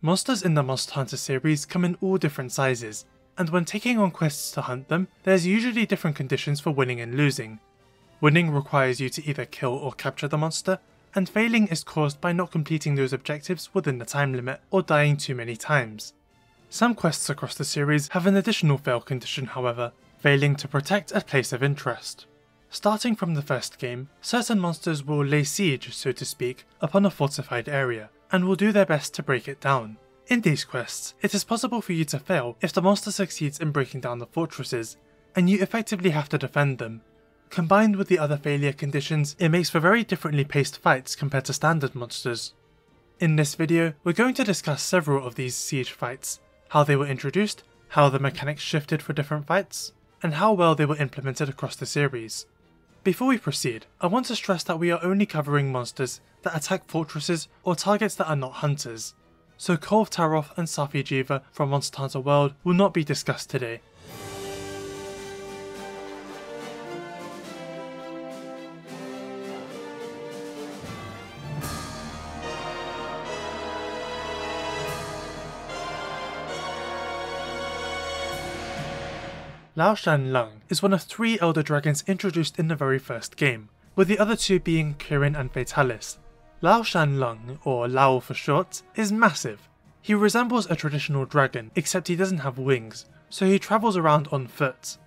Monsters in the Monster Hunter series come in all different sizes, and when taking on quests to hunt them, there's usually different conditions for winning and losing. Winning requires you to either kill or capture the monster, and failing is caused by not completing those objectives within the time limit or dying too many times. Some quests across the series have an additional fail condition however, failing to protect a place of interest. Starting from the first game, certain monsters will lay siege, so to speak, upon a fortified area, and will do their best to break it down. In these quests, it is possible for you to fail if the monster succeeds in breaking down the fortresses, and you effectively have to defend them. Combined with the other failure conditions, it makes for very differently paced fights compared to standard monsters. In this video, we're going to discuss several of these siege fights, how they were introduced, how the mechanics shifted for different fights, and how well they were implemented across the series. Before we proceed, I want to stress that we are only covering monsters that attack fortresses or targets that are not hunters, so Kolv Taroth and Safi Jiva from Monster Hunter World will not be discussed today. Lao-Shan Lung is one of 3 elder dragons introduced in the very first game, with the other 2 being Kirin and Fatalis. Lao-Shan Lung, or Lao for short, is massive. He resembles a traditional dragon, except he doesn't have wings, so he travels around on foot.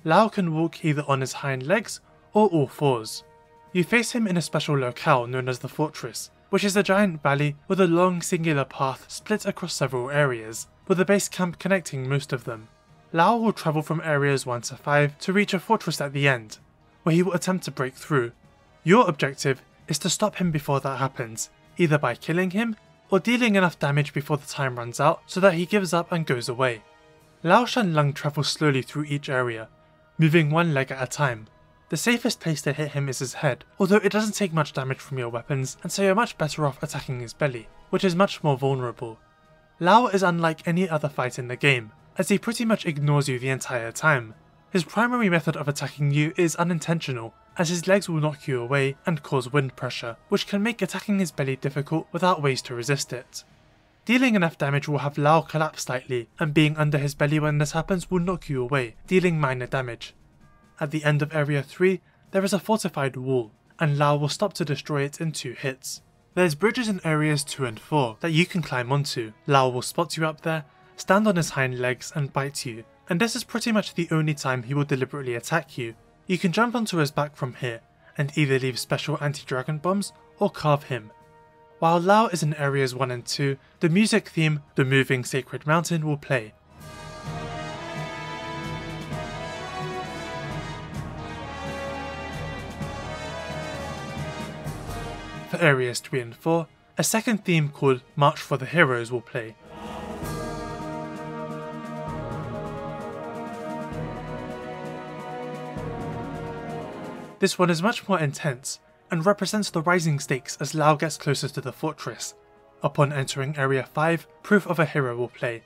Lao can walk either on his hind legs or all fours. You face him in a special locale known as the Fortress, which is a giant valley with a long singular path split across several areas, with a base camp connecting most of them. Lao will travel from areas 1 to 5 to reach a fortress at the end, where he will attempt to break through. Your objective is to stop him before that happens, either by killing him or dealing enough damage before the time runs out so that he gives up and goes away. Lao-Shan Lung travels slowly through each area, moving one leg at a time. The safest place to hit him is his head, although it doesn't take much damage from your weapons, and so you're much better off attacking his belly, which is much more vulnerable. Lao is unlike any other fight in the game, as he pretty much ignores you the entire time. His primary method of attacking you is unintentional, as his legs will knock you away and cause wind pressure, which can make attacking his belly difficult without ways to resist it. Dealing enough damage will have Lao collapse slightly, and being under his belly when this happens will knock you away, dealing minor damage. At the end of Area 3, there is a fortified wall, and Lao will stop to destroy it in 2 hits. There's bridges in areas 2 and 4 that you can climb onto. Lao will spot you up there, stand on his hind legs and bite you, and this is pretty much the only time he will deliberately attack you. You can jump onto his back from here, and either leave special anti-dragon bombs or carve him. While Lao is in areas 1 and 2, the music theme, The Moving Sacred Mountain, will play. For areas 3 and 4, a second theme called March for the Heroes will play. This one is much more intense, and represents the rising stakes as Lao gets closer to the fortress. Upon entering Area 5, Proof of a Hero will play.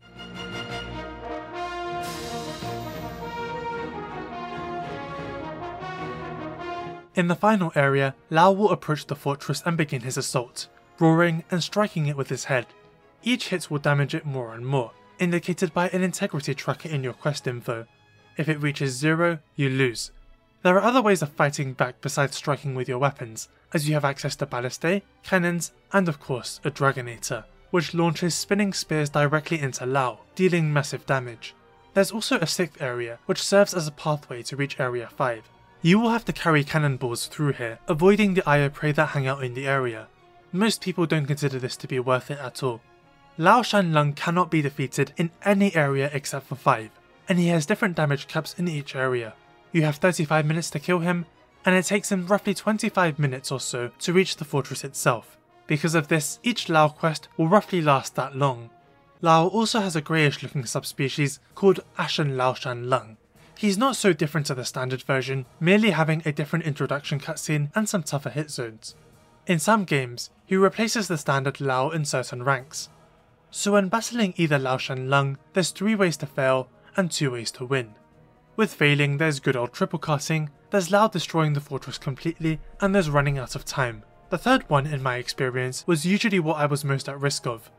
In the final area, Lao will approach the fortress and begin his assault, roaring and striking it with his head. Each hit will damage it more and more, indicated by an integrity tracker in your quest info. If it reaches 0, you lose. There are other ways of fighting back besides striking with your weapons, as you have access to ballistae, cannons, and of course a Dragonator, which launches spinning spears directly into Lao, dealing massive damage. There's also a 6th area, which serves as a pathway to reach Area 5. You will have to carry cannonballs through here, avoiding the Eye of Prey that hang out in the area. Most people don't consider this to be worth it at all. Lao-Shan Lung cannot be defeated in any area except for 5, and he has different damage caps in each area. You have 35 minutes to kill him, and it takes him roughly 25 minutes or so to reach the fortress itself. Because of this, each Lao quest will roughly last that long. Lao also has a greyish looking subspecies called Ashen Lao-Shan Lung. He's not so different to the standard version, merely having a different introduction cutscene and some tougher hit zones. In some games, he replaces the standard Lao in certain ranks. So when battling either Lao-Shan Lung, there's 3 ways to fail and 2 ways to win. With failing, there's good old triple carting, there's Lao destroying the fortress completely, and there's running out of time. The third one, in my experience, was usually what I was most at risk of.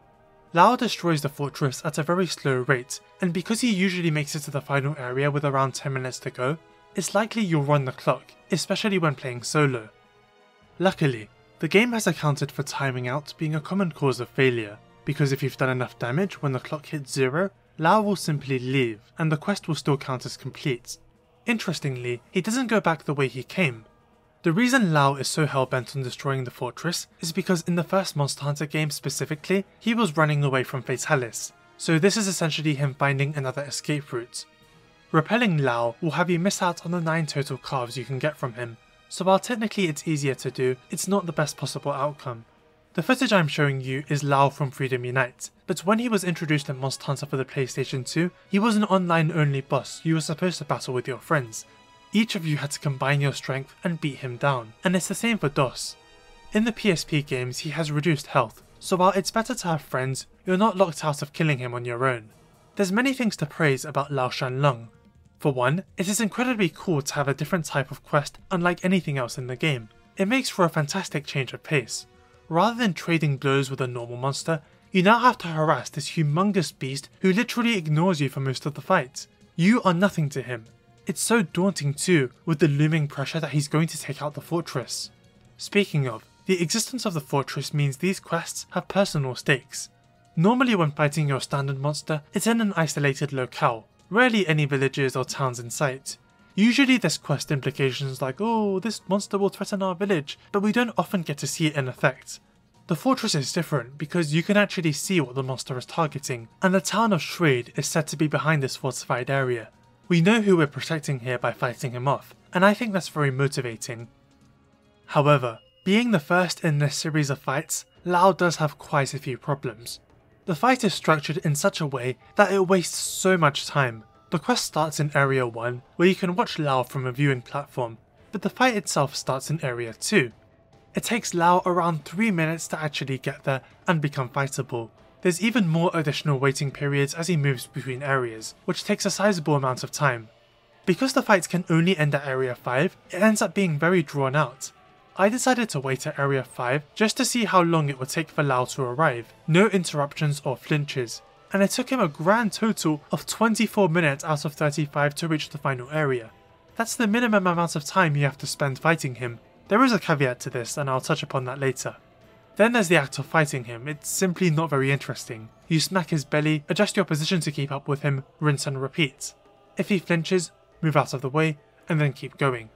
Lao destroys the fortress at a very slow rate, and because he usually makes it to the final area with around 10 minutes to go, it's likely you'll run the clock, especially when playing solo. Luckily, the game has accounted for timing out being a common cause of failure, because if you've done enough damage when the clock hits 0, Lao will simply leave, and the quest will still count as complete. Interestingly, he doesn't go back the way he came. The reason Lao is so hellbent on destroying the fortress is because in the first Monster Hunter game specifically, he was running away from Fatalis, so this is essentially him finding another escape route. Repelling Lao will have you miss out on the 9 total carves you can get from him, so while technically it's easier to do, it's not the best possible outcome. The footage I'm showing you is Lao from Freedom Unite, but when he was introduced in Monster Hunter for the PlayStation 2, he was an online only boss you were supposed to battle with your friends. Each of you had to combine your strength and beat him down, and it's the same for DOS. In the PSP games he has reduced health, so while it's better to have friends, you're not locked out of killing him on your own. There's many things to praise about Lao-Shan Lung. For one, it is incredibly cool to have a different type of quest unlike anything else in the game. It makes for a fantastic change of pace. Rather than trading blows with a normal monster, you now have to harass this humongous beast who literally ignores you for most of the fight. You are nothing to him. It's so daunting too, with the looming pressure that he's going to take out the fortress. Speaking of, the existence of the fortress means these quests have personal stakes. Normally when fighting your standard monster, it's in an isolated locale, rarely any villages or towns in sight. Usually there's quest implications like, oh, this monster will threaten our village, but we don't often get to see it in effect. The fortress is different because you can actually see what the monster is targeting, and the town of Shrade is said to be behind this fortified area. We know who we're protecting here by fighting him off, and I think that's very motivating. However, being the first in this series of fights, Lao does have quite a few problems. The fight is structured in such a way that it wastes so much time. The quest starts in Area 1, where you can watch Lao from a viewing platform, but the fight itself starts in Area 2. It takes Lao around 3 minutes to actually get there and become fightable. There's even more additional waiting periods as he moves between areas, which takes a sizable amount of time. Because the fights can only end at Area 5, it ends up being very drawn out. I decided to wait at Area 5 just to see how long it would take for Lao to arrive, no interruptions or flinches, and it took him a grand total of 24 minutes out of 35 to reach the final area. That's the minimum amount of time you have to spend fighting him. There is a caveat to this and I'll touch upon that later. Then there's the act of fighting him. It's simply not very interesting. You smack his belly, adjust your position to keep up with him, rinse and repeat. If he flinches, move out of the way, and then keep going.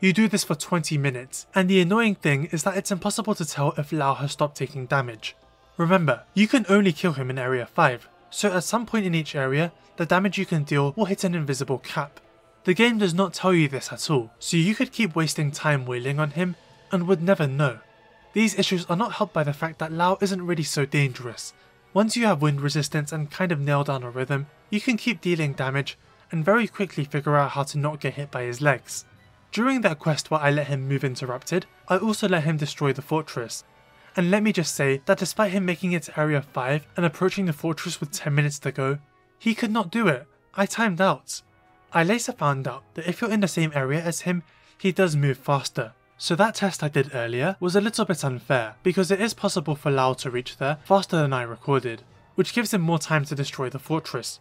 You do this for 20 minutes, and the annoying thing is that it's impossible to tell if Lao has stopped taking damage. Remember, you can only kill him in Area 5, so at some point in each area, the damage you can deal will hit an invisible cap. The game does not tell you this at all, so you could keep wasting time wailing on him and would never know. These issues are not helped by the fact that Lao isn't really so dangerous. Once you have wind resistance and kind of nail down a rhythm, you can keep dealing damage and very quickly figure out how to not get hit by his legs. During that quest where I let him move interrupted, I also let him destroy the fortress. And let me just say that despite him making it to Area 5 and approaching the fortress with 10 minutes to go, he could not do it. I timed out. I later found out that if you're in the same area as him, he does move faster. So that test I did earlier was a little bit unfair, because it is possible for Lao to reach there faster than I recorded, which gives him more time to destroy the fortress.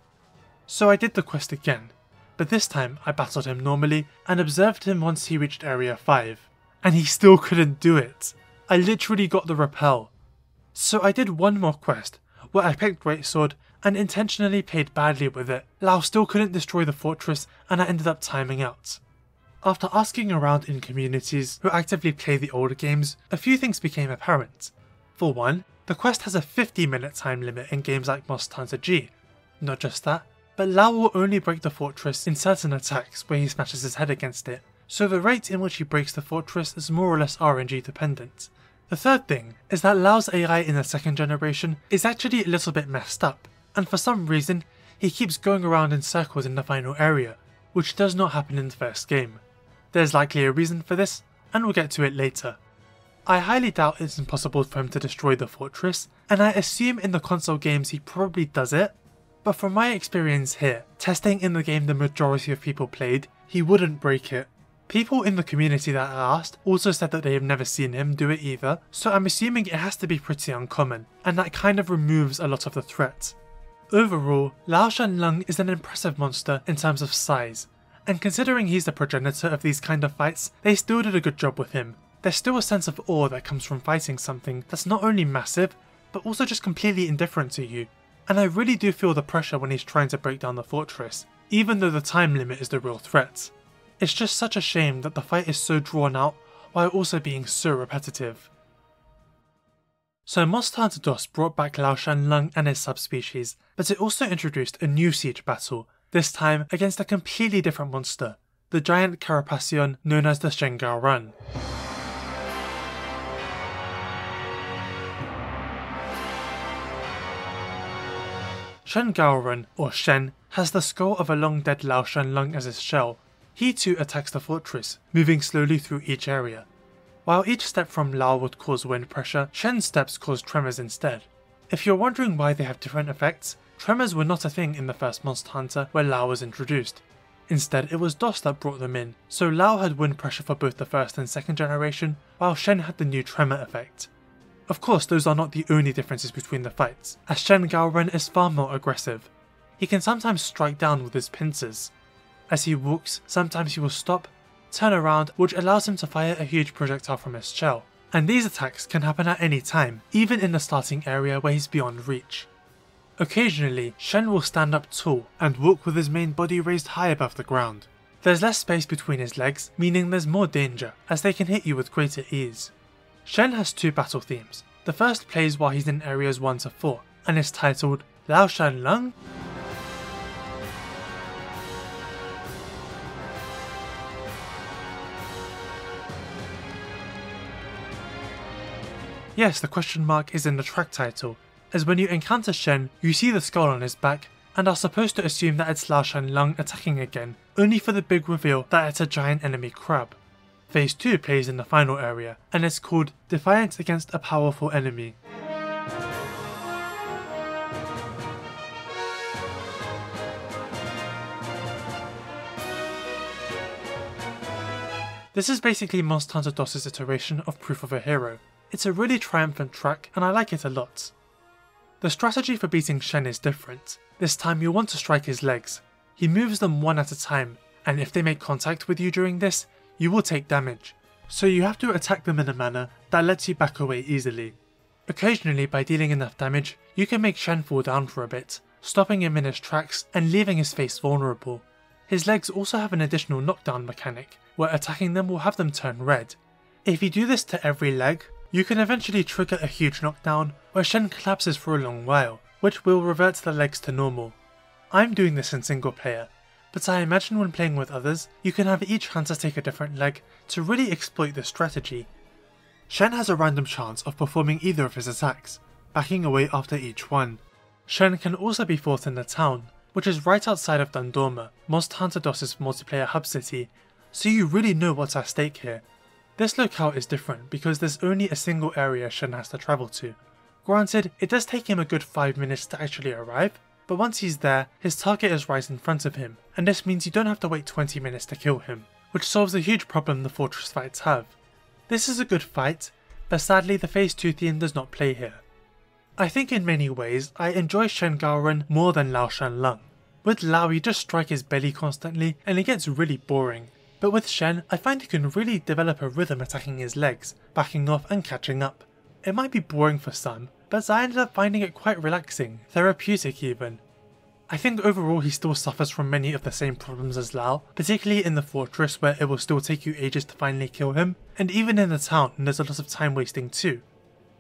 So I did the quest again, but this time I battled him normally and observed him once he reached Area 5, and he still couldn't do it. I literally got the repel. So I did one more quest, where I picked Greatsword and intentionally played badly with it. Lao still couldn't destroy the fortress and I ended up timing out. After asking around in communities who actively play the older games, a few things became apparent. For one, the quest has a 50-minute time limit in games like Monster Hunter G. Not just that, but Lao will only break the fortress in certain attacks where he smashes his head against it, so the rate in which he breaks the fortress is more or less RNG dependent. The third thing is that Lao's AI in the second generation is actually a little bit messed up, and for some reason he keeps going around in circles in the final area, which does not happen in the first game. There's likely a reason for this, and we'll get to it later. I highly doubt it's impossible for him to destroy the fortress, and I assume in the console games he probably does it, but from my experience here, testing in the game the majority of people played, he wouldn't break it. People in the community that I asked also said that they have never seen him do it either, so I'm assuming it has to be pretty uncommon, and that kind of removes a lot of the threat. Overall, Lao-Shan Lung is an impressive monster in terms of size, and considering he's the progenitor of these kind of fights, they still did a good job with him. There's still a sense of awe that comes from fighting something that's not only massive, but also just completely indifferent to you, and I really do feel the pressure when he's trying to break down the fortress, even though the time limit is the real threat. It's just such a shame that the fight is so drawn out while also being so repetitive. So Monster Hunter DOS brought back Lao-Shan Lung and his subspecies, but it also introduced a new siege battle, this time against a completely different monster, the giant Carapacian known as the Shen Gaoren. Shen Gaoren, or Shen, has the skull of a long dead Lao-Shan Lung as his shell. He too attacks the fortress, moving slowly through each area. While each step from Lao would cause wind pressure, Shen's steps cause tremors instead. If you're wondering why they have different effects, tremors were not a thing in the first Monster Hunter where Lao was introduced. Instead, it was DOS that brought them in, so Lao had wind pressure for both the first and second generation, while Shen had the new tremor effect. Of course, those are not the only differences between the fights, as Shen Gaoren is far more aggressive. He can sometimes strike down with his pincers. As he walks, sometimes he will stop, turn around, which allows him to fire a huge projectile from his shell. And these attacks can happen at any time, even in the starting area where he's beyond reach. Occasionally, Shen will stand up tall and walk with his main body raised high above the ground. There's less space between his legs, meaning there's more danger, as they can hit you with greater ease. Shen has two battle themes. The first plays while he's in areas 1 to 4, and is titled Lao-Shan Lung. Yes, the question mark is in the track title, as when you encounter Shen, you see the skull on his back, and are supposed to assume that it's Lao-Shan Lung attacking again, only for the big reveal that it's a giant enemy crab. Phase 2 plays in the final area, and it's called Defiance Against a Powerful Enemy. This is basically Monster Hunter DOS's iteration of Proof of a Hero. It's a really triumphant track, and I like it a lot. The strategy for beating Shen is different. This time you'll want to strike his legs. He moves them one at a time, and if they make contact with you during this, you will take damage, so you have to attack them in a manner that lets you back away easily. Occasionally, by dealing enough damage, you can make Shen fall down for a bit, stopping him in his tracks and leaving his face vulnerable. His legs also have an additional knockdown mechanic, where attacking them will have them turn red. If you do this to every leg, you can eventually trigger a huge knockdown where Shen collapses for a long while, which will revert the legs to normal. I'm doing this in single player, but I imagine when playing with others, you can have each hunter take a different leg to really exploit this strategy. Shen has a random chance of performing either of his attacks, backing away after each one. Shen can also be fought in the town, which is right outside of Dundorma, Monster Hunter DOS's multiplayer hub city, so you really know what's at stake here. This locale is different because there's only a single area Shen has to travel to. Granted, it does take him a good 5 minutes to actually arrive, but once he's there, his target is right in front of him, and this means you don't have to wait 20 minutes to kill him, which solves a huge problem the fortress fights have. This is a good fight, but sadly the Phase 2 theme does not play here. I think in many ways, I enjoy Shen Gaoren more than Lao-Shan Lung. With Lao you just strike his belly constantly and it gets really boring, but with Shen I find he can really develop a rhythm attacking his legs, backing off and catching up. It might be boring for some, but I ended up finding it quite relaxing, therapeutic even. I think overall he still suffers from many of the same problems as Lao, particularly in the fortress where it will still take you ages to finally kill him, and even in the town there's a lot of time wasting too.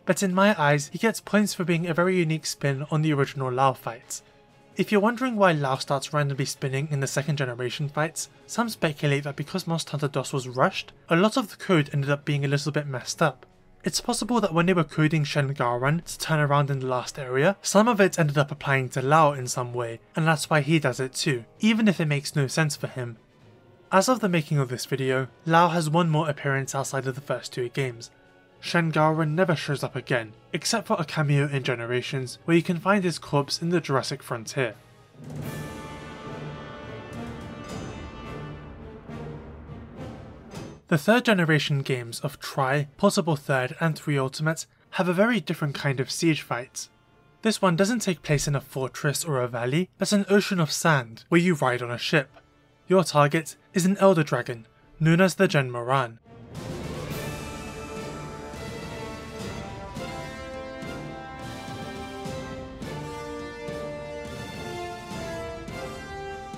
But in my eyes he gets points for being a very unique spin on the original Lao fights. If you're wondering why Lao starts randomly spinning in the second generation fights, some speculate that because Monster Hunter DOS was rushed, a lot of the code ended up being a little bit messed up. It's possible that when they were coding Shen Gaoren to turn around in the last area, some of it ended up applying to Lao in some way, and that's why he does it too, even if it makes no sense for him. As of the making of this video, Lao has one more appearance outside of the first 2 games. Shen Gaoren never shows up again, except for a cameo in Generations where you can find his corpse in the Jurassic Frontier. The third generation games of Tri, Possible Third and 3 Ultimate have a very different kind of siege fight. This one doesn't take place in a fortress or a valley, but an ocean of sand where you ride on a ship. Your target is an elder dragon, known as the Jhen Mohran.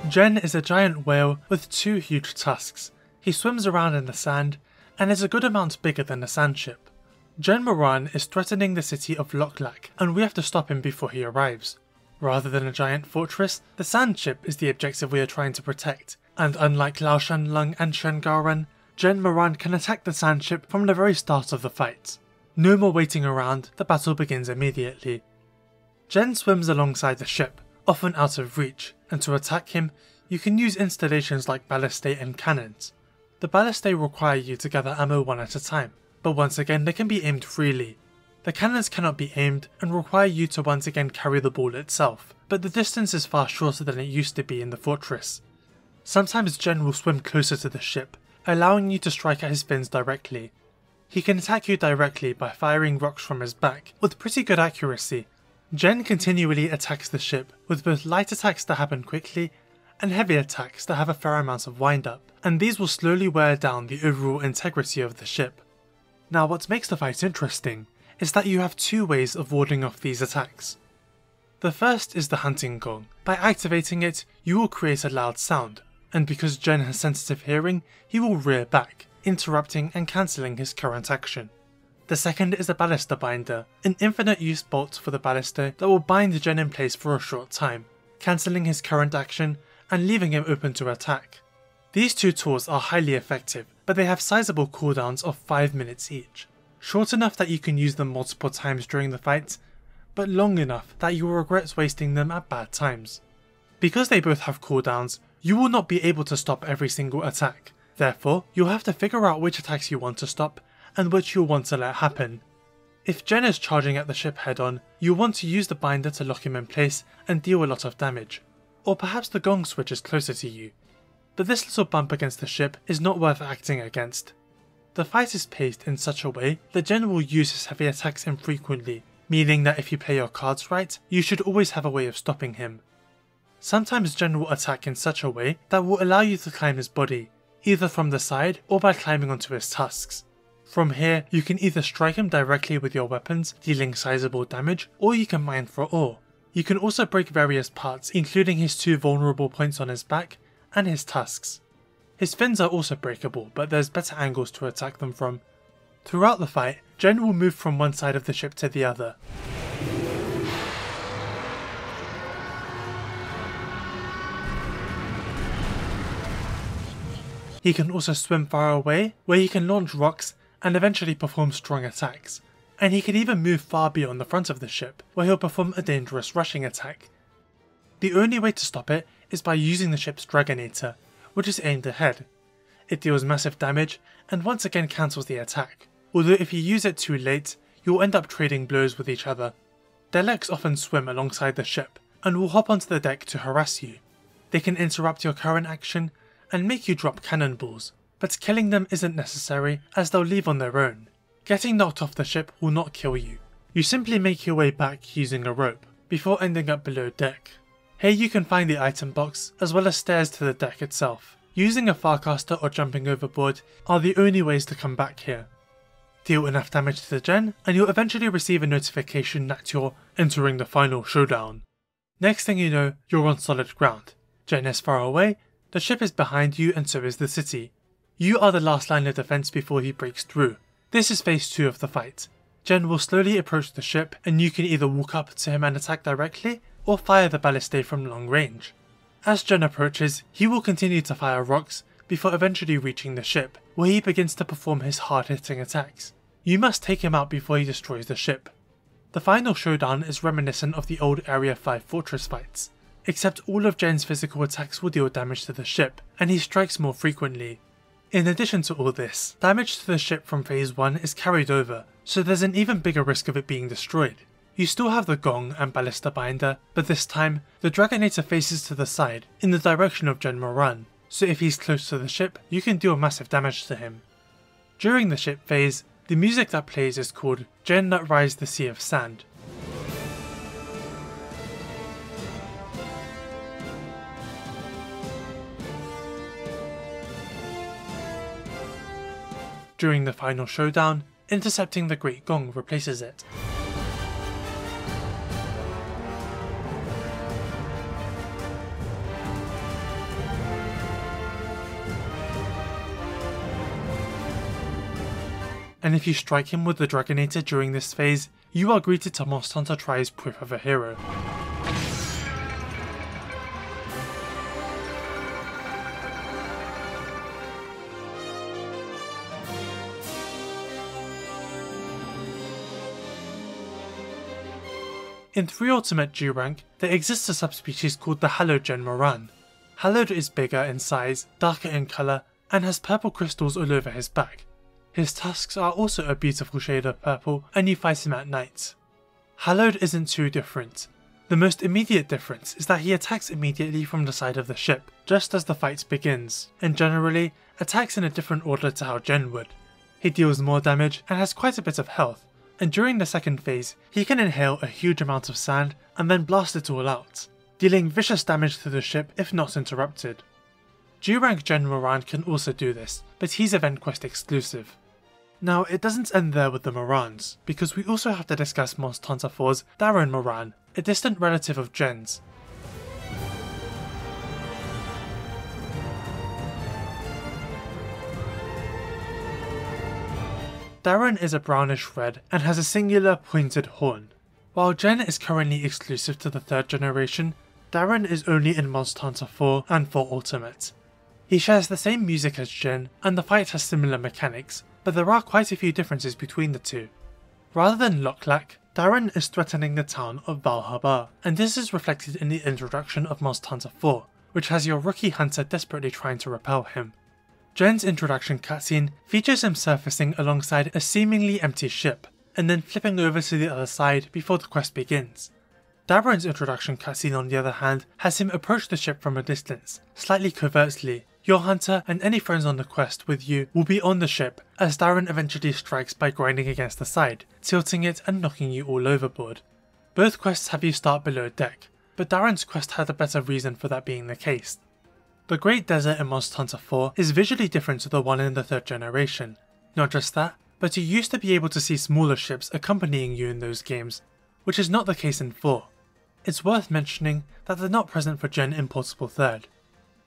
Jhen is a giant whale with 2 huge tusks. He swims around in the sand and is a good amount bigger than a sand ship. Jhen Mohran is threatening the city of Loklak and we have to stop him before he arrives. Rather than a giant fortress, the sand ship is the objective we are trying to protect, and unlike Lao-Shan Lung and Shen Gaoren, Jhen Mohran can attack the sand ship from the very start of the fight. No more waiting around, the battle begins immediately. Jhen swims alongside the ship, often out of reach, and to attack him, you can use installations like ballistae and cannons. The ballistae require you to gather ammo one at a time, but once again they can be aimed freely. The cannons cannot be aimed and require you to once again carry the ball itself, but the distance is far shorter than it used to be in the fortress. Sometimes Jhen will swim closer to the ship, allowing you to strike at his fins directly. He can attack you directly by firing rocks from his back, with pretty good accuracy. Jhen continually attacks the ship, with both light attacks that happen quickly and heavy attacks that have a fair amount of wind-up, and these will slowly wear down the overall integrity of the ship. Now what makes the fight interesting is that you have 2 ways of warding off these attacks. The first is the hunting gong. By activating it, you will create a loud sound, and because Jhen has sensitive hearing, he will rear back, interrupting and cancelling his current action. The second is a ballista binder, an infinite use bolt for the ballista that will bind Jhen in place for a short time, cancelling his current action and leaving him open to attack. These 2 tools are highly effective, but they have sizable cooldowns of 5 minutes each. Short enough that you can use them multiple times during the fight, but long enough that you will regret wasting them at bad times. Because they both have cooldowns, you will not be able to stop every single attack. Therefore, you'll have to figure out which attacks you want to stop and which you'll want to let happen. If Jhen is charging at the ship head on, you'll want to use the binder to lock him in place and deal a lot of damage. Or perhaps the gong switch is closer to you. But this little bump against the ship is not worth acting against. The fight is paced in such a way that Jhen will use his heavy attacks infrequently, meaning that if you play your cards right, you should always have a way of stopping him. Sometimes Jhen will attack in such a way that will allow you to climb his body, either from the side or by climbing onto his tusks. From here, you can either strike him directly with your weapons, dealing sizable damage, or you can mine for ore. You can also break various parts, including his 2 vulnerable points on his back and his tusks. His fins are also breakable, but there's better angles to attack them from. Throughout the fight, Jhen will move from one side of the ship to the other. He can also swim far away, where he can launch rocks and eventually perform strong attacks. And he can even move far beyond the front of the ship, where he'll perform a dangerous rushing attack. The only way to stop it is by using the ship's Dragonator, which is aimed ahead. It deals massive damage and once again cancels the attack, although if you use it too late, you'll end up trading blows with each other. Daleks often swim alongside the ship and will hop onto the deck to harass you. They can interrupt your current action and make you drop cannonballs, but killing them isn't necessary as they'll leave on their own. Getting knocked off the ship will not kill you. You simply make your way back using a rope, before ending up below deck. Here you can find the item box, as well as stairs to the deck itself. Using a Farcaster or jumping overboard are the only ways to come back here. Deal enough damage to the Jhen, and you'll eventually receive a notification that you're entering the final showdown. Next thing you know, you're on solid ground. Jhen is far away, the ship is behind you and so is the city. You are the last line of defense before he breaks through. This is phase 2 of the fight. Jhen will slowly approach the ship and you can either walk up to him and attack directly, or fire the ballistae from long range. As Jhen approaches, he will continue to fire rocks before eventually reaching the ship, where he begins to perform his hard-hitting attacks. You must take him out before he destroys the ship. The final showdown is reminiscent of the old Area 5 fortress fights, except all of Jhen's physical attacks will deal damage to the ship, and he strikes more frequently. In addition to all this, damage to the ship from phase 1 is carried over, so there's an even bigger risk of it being destroyed. You still have the gong and ballista binder, but this time, the Dragonator faces to the side, in the direction of Jhen Mohran, so if he's close to the ship, you can deal massive damage to him. During the ship phase, the music that plays is called Jhen That Rise the Sea of Sand. During the final showdown, intercepting the Great Gong replaces it. And if you strike him with the Dragonator during this phase, you are greeted to Monster Hunter Tri's Proof of a Hero. In 3 Ultimate G rank, there exists a subspecies called the Hallowed Jhen Mohran. Hallowed is bigger in size, darker in colour, and has purple crystals all over his back. His tusks are also a beautiful shade of purple, and you fight him at night. Hallowed isn't too different. The most immediate difference is that he attacks immediately from the side of the ship, just as the fight begins, and generally attacks in a different order to how Jhen would. He deals more damage and has quite a bit of health, and during the second phase, he can inhale a huge amount of sand and then blast it all out, dealing vicious damage to the ship if not interrupted. G-rank Jhen Mohran can also do this, but he's event quest exclusive. Now, it doesn't end there with the Mohrans, because we also have to discuss Monster Hunter 4's Darren Mohran, a distant relative of Jhen's. Darren is a brownish red and has a singular pointed horn. While Jhen is currently exclusive to the 3rd generation, Darren is only in Monster Hunter 4 and 4 Ultimate. He shares the same music as Jhen, and the fight has similar mechanics, but there are quite a few differences between the two. Rather than Loklak, Darren is threatening the town of Valhalla, and this is reflected in the introduction of Monster Hunter 4, which has your rookie hunter desperately trying to repel him. Jhen's introduction cutscene features him surfacing alongside a seemingly empty ship, and then flipping over to the other side before the quest begins. Darren's introduction cutscene on the other hand has him approach the ship from a distance, slightly covertly. Your hunter and any friends on the quest with you will be on the ship as Darren eventually strikes by grinding against the side, tilting it and knocking you all overboard. Both quests have you start below deck, but Darren's quest had a better reason for that being the case. The Great Desert in Monster Hunter 4 is visually different to the one in the 3rd generation. Not just that, but you used to be able to see smaller ships accompanying you in those games, which is not the case in 4. It's worth mentioning that they're not present for Jhen in Portable 3rd.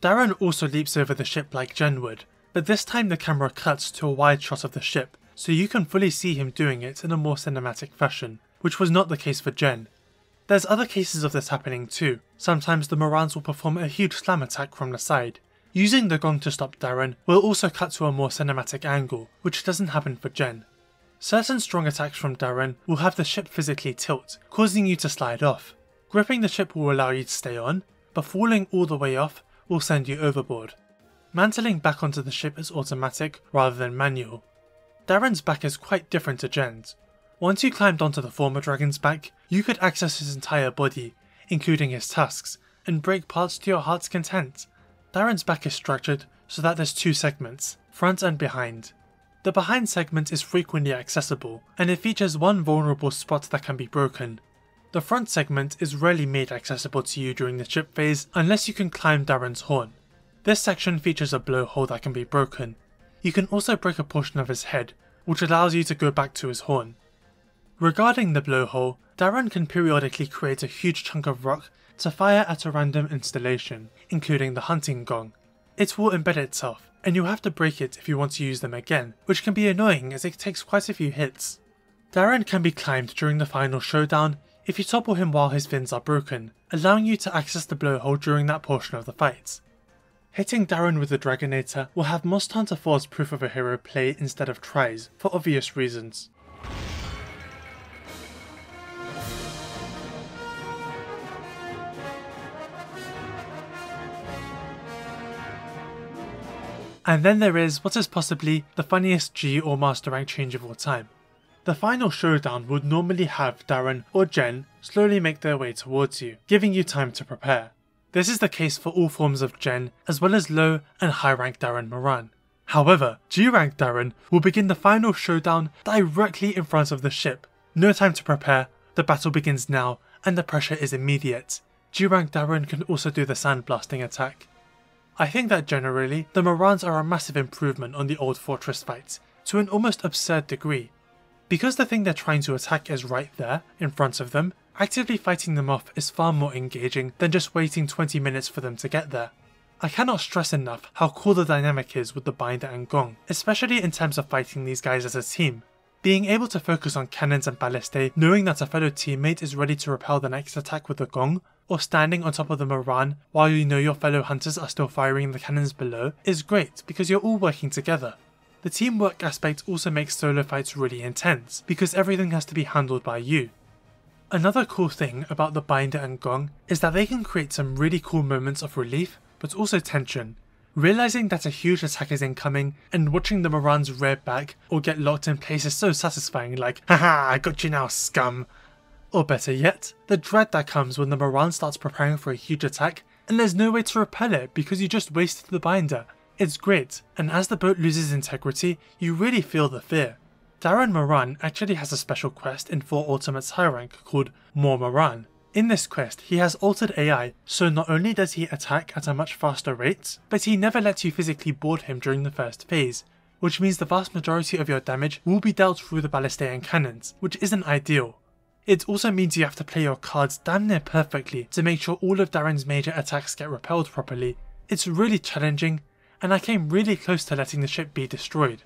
Darren also leaps over the ship like Jhen would, but this time the camera cuts to a wide shot of the ship, so you can fully see him doing it in a more cinematic fashion, which was not the case for Jhen. There's other cases of this happening too. Sometimes the Mohrans will perform a huge slam attack from the side. Using the gong to stop Darren will also cut to a more cinematic angle, which doesn't happen for Jhen. Certain strong attacks from Darren will have the ship physically tilt, causing you to slide off. Gripping the ship will allow you to stay on, but falling all the way off will send you overboard. Mantling back onto the ship is automatic rather than manual. Darren's back is quite different to Jhen's. Once you climbed onto the former dragon's back, you could access his entire body, including his tusks, and break parts to your heart's content. Darren's back is structured so that there's 2 segments, front and behind. The behind segment is frequently accessible, and it features one vulnerable spot that can be broken. The front segment is rarely made accessible to you during the ship phase unless you can climb Darren's horn. This section features a blowhole that can be broken. You can also break a portion of his head, which allows you to go back to his horn. Regarding the blowhole, Darren can periodically create a huge chunk of rock to fire at a random installation, including the hunting gong. It will embed itself, and you'll have to break it if you want to use them again, which can be annoying as it takes quite a few hits. Darren can be climbed during the final showdown if you topple him while his fins are broken, allowing you to access the blowhole during that portion of the fight. Hitting Darren with the Dragonator will have Monster Hunter 4's Proof of a Hero play instead of tries, for obvious reasons. And then there is what is possibly the funniest G or Master Rank change of all time. The final showdown would normally have Darren or Jhen slowly make their way towards you, giving you time to prepare. This is the case for all forms of Jhen, as well as low and high rank Darren Mohran. However, G-Rank Darren will begin the final showdown directly in front of the ship. No time to prepare, the battle begins now, and the pressure is immediate. G-Rank Darren can also do the sandblasting attack. I think that generally, the Mohrans are a massive improvement on the old fortress fights, to an almost absurd degree. Because the thing they're trying to attack is right there, in front of them, actively fighting them off is far more engaging than just waiting 20 minutes for them to get there. I cannot stress enough how cool the dynamic is with the binder and gong, especially in terms of fighting these guys as a team. Being able to focus on cannons and ballistae, knowing that a fellow teammate is ready to repel the next attack with the gong, or standing on top of the Mohran while you know your fellow hunters are still firing the cannons below, is great because you're all working together. The teamwork aspect also makes solo fights really intense, because everything has to be handled by you. Another cool thing about the binder and gong is that they can create some really cool moments of relief, but also tension. Realizing that a huge attack is incoming and watching the Mohrans rear back or get locked in place is so satisfying, like, haha, I got you now, scum. Or better yet, the dread that comes when the Mohran starts preparing for a huge attack and there's no way to repel it because you just wasted the binder. It's great, and as the boat loses integrity, you really feel the fear. Darren Mohran actually has a special quest in 4 Ultimates high rank called More Mohran. In this quest, he has altered AI, so not only does he attack at a much faster rate, but he never lets you physically board him during the first phase, which means the vast majority of your damage will be dealt through the ballistae and cannons, which isn't ideal. It also means you have to play your cards damn near perfectly to make sure all of Darren's major attacks get repelled properly. It's really challenging, and I came really close to letting the ship be destroyed.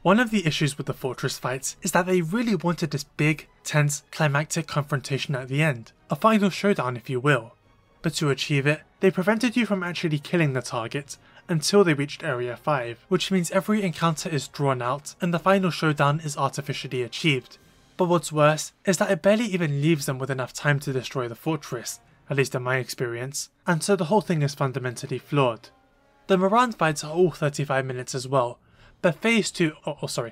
One of the issues with the fortress fights is that they really wanted this big, tense, climactic confrontation at the end, a final showdown if you will. But to achieve it, they prevented you from actually killing the target until they reached Area 5, which means every encounter is drawn out and the final showdown is artificially achieved. But what's worse is that it barely even leaves them with enough time to destroy the fortress, at least in my experience, and so the whole thing is fundamentally flawed. The Mohran fights are all 35 minutes as well, but Phase 2,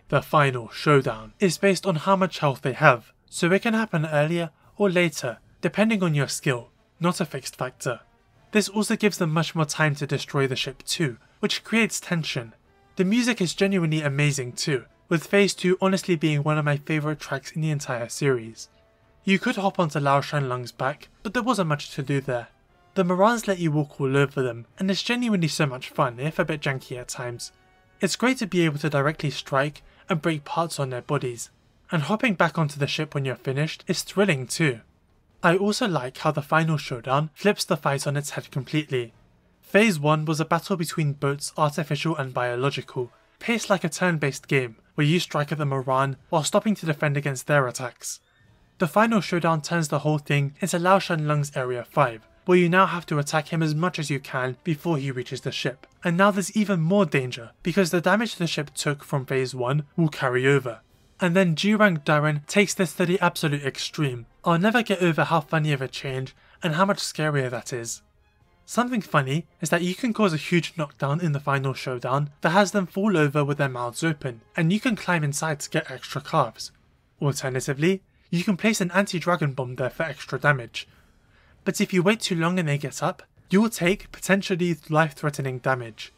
the final showdown, is based on how much health they have, so it can happen earlier or later, depending on your skill, not a fixed factor. This also gives them much more time to destroy the ship too, which creates tension. The music is genuinely amazing too, with Phase 2 honestly being one of my favourite tracks in the entire series. You could hop onto Lao-Shan Lung's back, but there wasn't much to do there. The Mohrans let you walk all over them, and it's genuinely so much fun, if a bit janky at times. It's great to be able to directly strike and break parts on their bodies, and hopping back onto the ship when you're finished is thrilling too. I also like how the final showdown flips the fight on its head completely. Phase 1 was a battle between boats artificial and biological, paced like a turn-based game, where you strike at the Mohran while stopping to defend against their attacks. The final showdown turns the whole thing into Lao-Shan Lung's Area 5, where you now have to attack him as much as you can before he reaches the ship. And now there's even more danger, because the damage the ship took from Phase 1 will carry over. And then G-Rank Darren takes this to the absolute extreme. I'll never get over how funny of a change and how much scarier that is. Something funny is that you can cause a huge knockdown in the final showdown that has them fall over with their mouths open, and you can climb inside to get extra carves. Alternatively, you can place an anti-dragon bomb there for extra damage. But if you wait too long and they get up, you will take potentially life-threatening damage.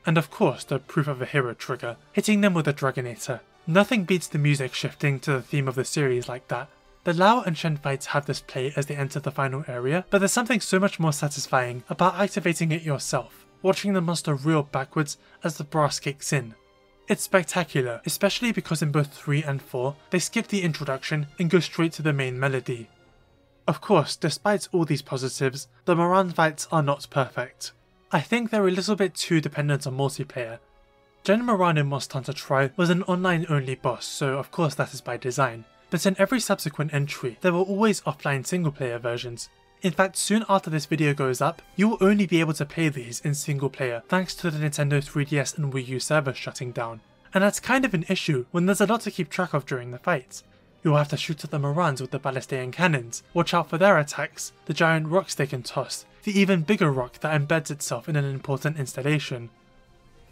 And of course the proof of a hero trigger, hitting them with a Dragonator. Nothing beats the music shifting to the theme of the series like that. The Lao and Shen fights have this play as they enter the final area, but there's something so much more satisfying about activating it yourself, watching the monster reel backwards as the brass kicks in. It's spectacular, especially because in both 3 and 4, they skip the introduction and go straight to the main melody. Of course, despite all these positives, the Mohran fights are not perfect. I think they're a little bit too dependent on multiplayer. Jhen Mohran in Monster Hunter Tri was an online only boss, so of course that is by design, but in every subsequent entry there were always offline single player versions. In fact, soon after this video goes up, you will only be able to play these in single player thanks to the Nintendo 3DS and Wii U servers shutting down, and that's kind of an issue when there's a lot to keep track of during the fights. You'll have to shoot at the Mohrans with the ballistae and cannons, watch out for their attacks, the giant rocks they can toss, the even bigger rock that embeds itself in an important installation.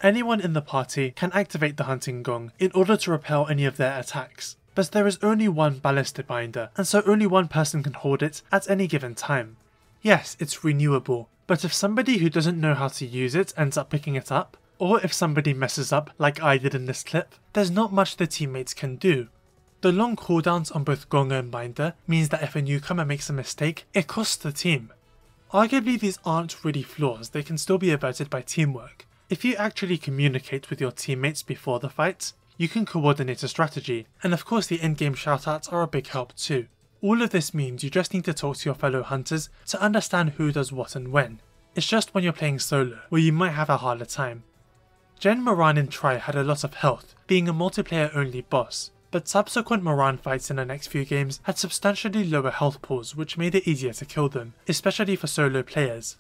Anyone in the party can activate the hunting gong in order to repel any of their attacks, but there is only one ballistae binder, and so only one person can hold it at any given time. Yes, it's renewable, but if somebody who doesn't know how to use it ends up picking it up, or if somebody messes up like I did in this clip, there's not much the teammates can do. The long cooldowns on both Gong and Binder means that if a newcomer makes a mistake, it costs the team. Arguably these aren't really flaws, they can still be averted by teamwork. If you actually communicate with your teammates before the fight, you can coordinate a strategy, and of course the in-game shoutouts are a big help too. All of this means you just need to talk to your fellow hunters to understand who does what and when. It's just when you're playing solo where you might have a harder time. Jhen Mohran in Tri had a lot of health, being a multiplayer only boss, but subsequent Mohran fights in the next few games had substantially lower health pools which made it easier to kill them, especially for solo players.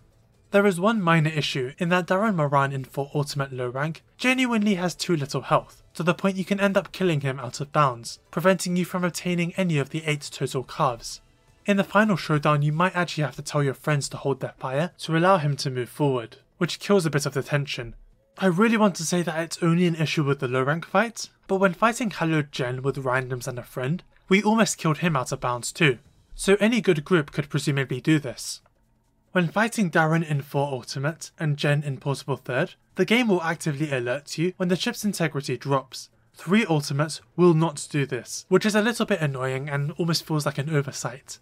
There is one minor issue in that Jhen Mohran in 4 Ultimate low rank genuinely has too little health, to the point you can end up killing him out of bounds, preventing you from obtaining any of the 8 total carves. In the final showdown you might actually have to tell your friends to hold their fire to allow him to move forward, which kills a bit of the tension. I really want to say that it's only an issue with the low rank fights, but when fighting Hallowed Jhen with randoms and a friend, we almost killed him out of bounds too, so any good group could presumably do this. When fighting Darren in 4 Ultimate and Jhen in Portable 3rd, the game will actively alert you when the chip's integrity drops. 3 Ultimates will not do this, which is a little bit annoying and almost feels like an oversight.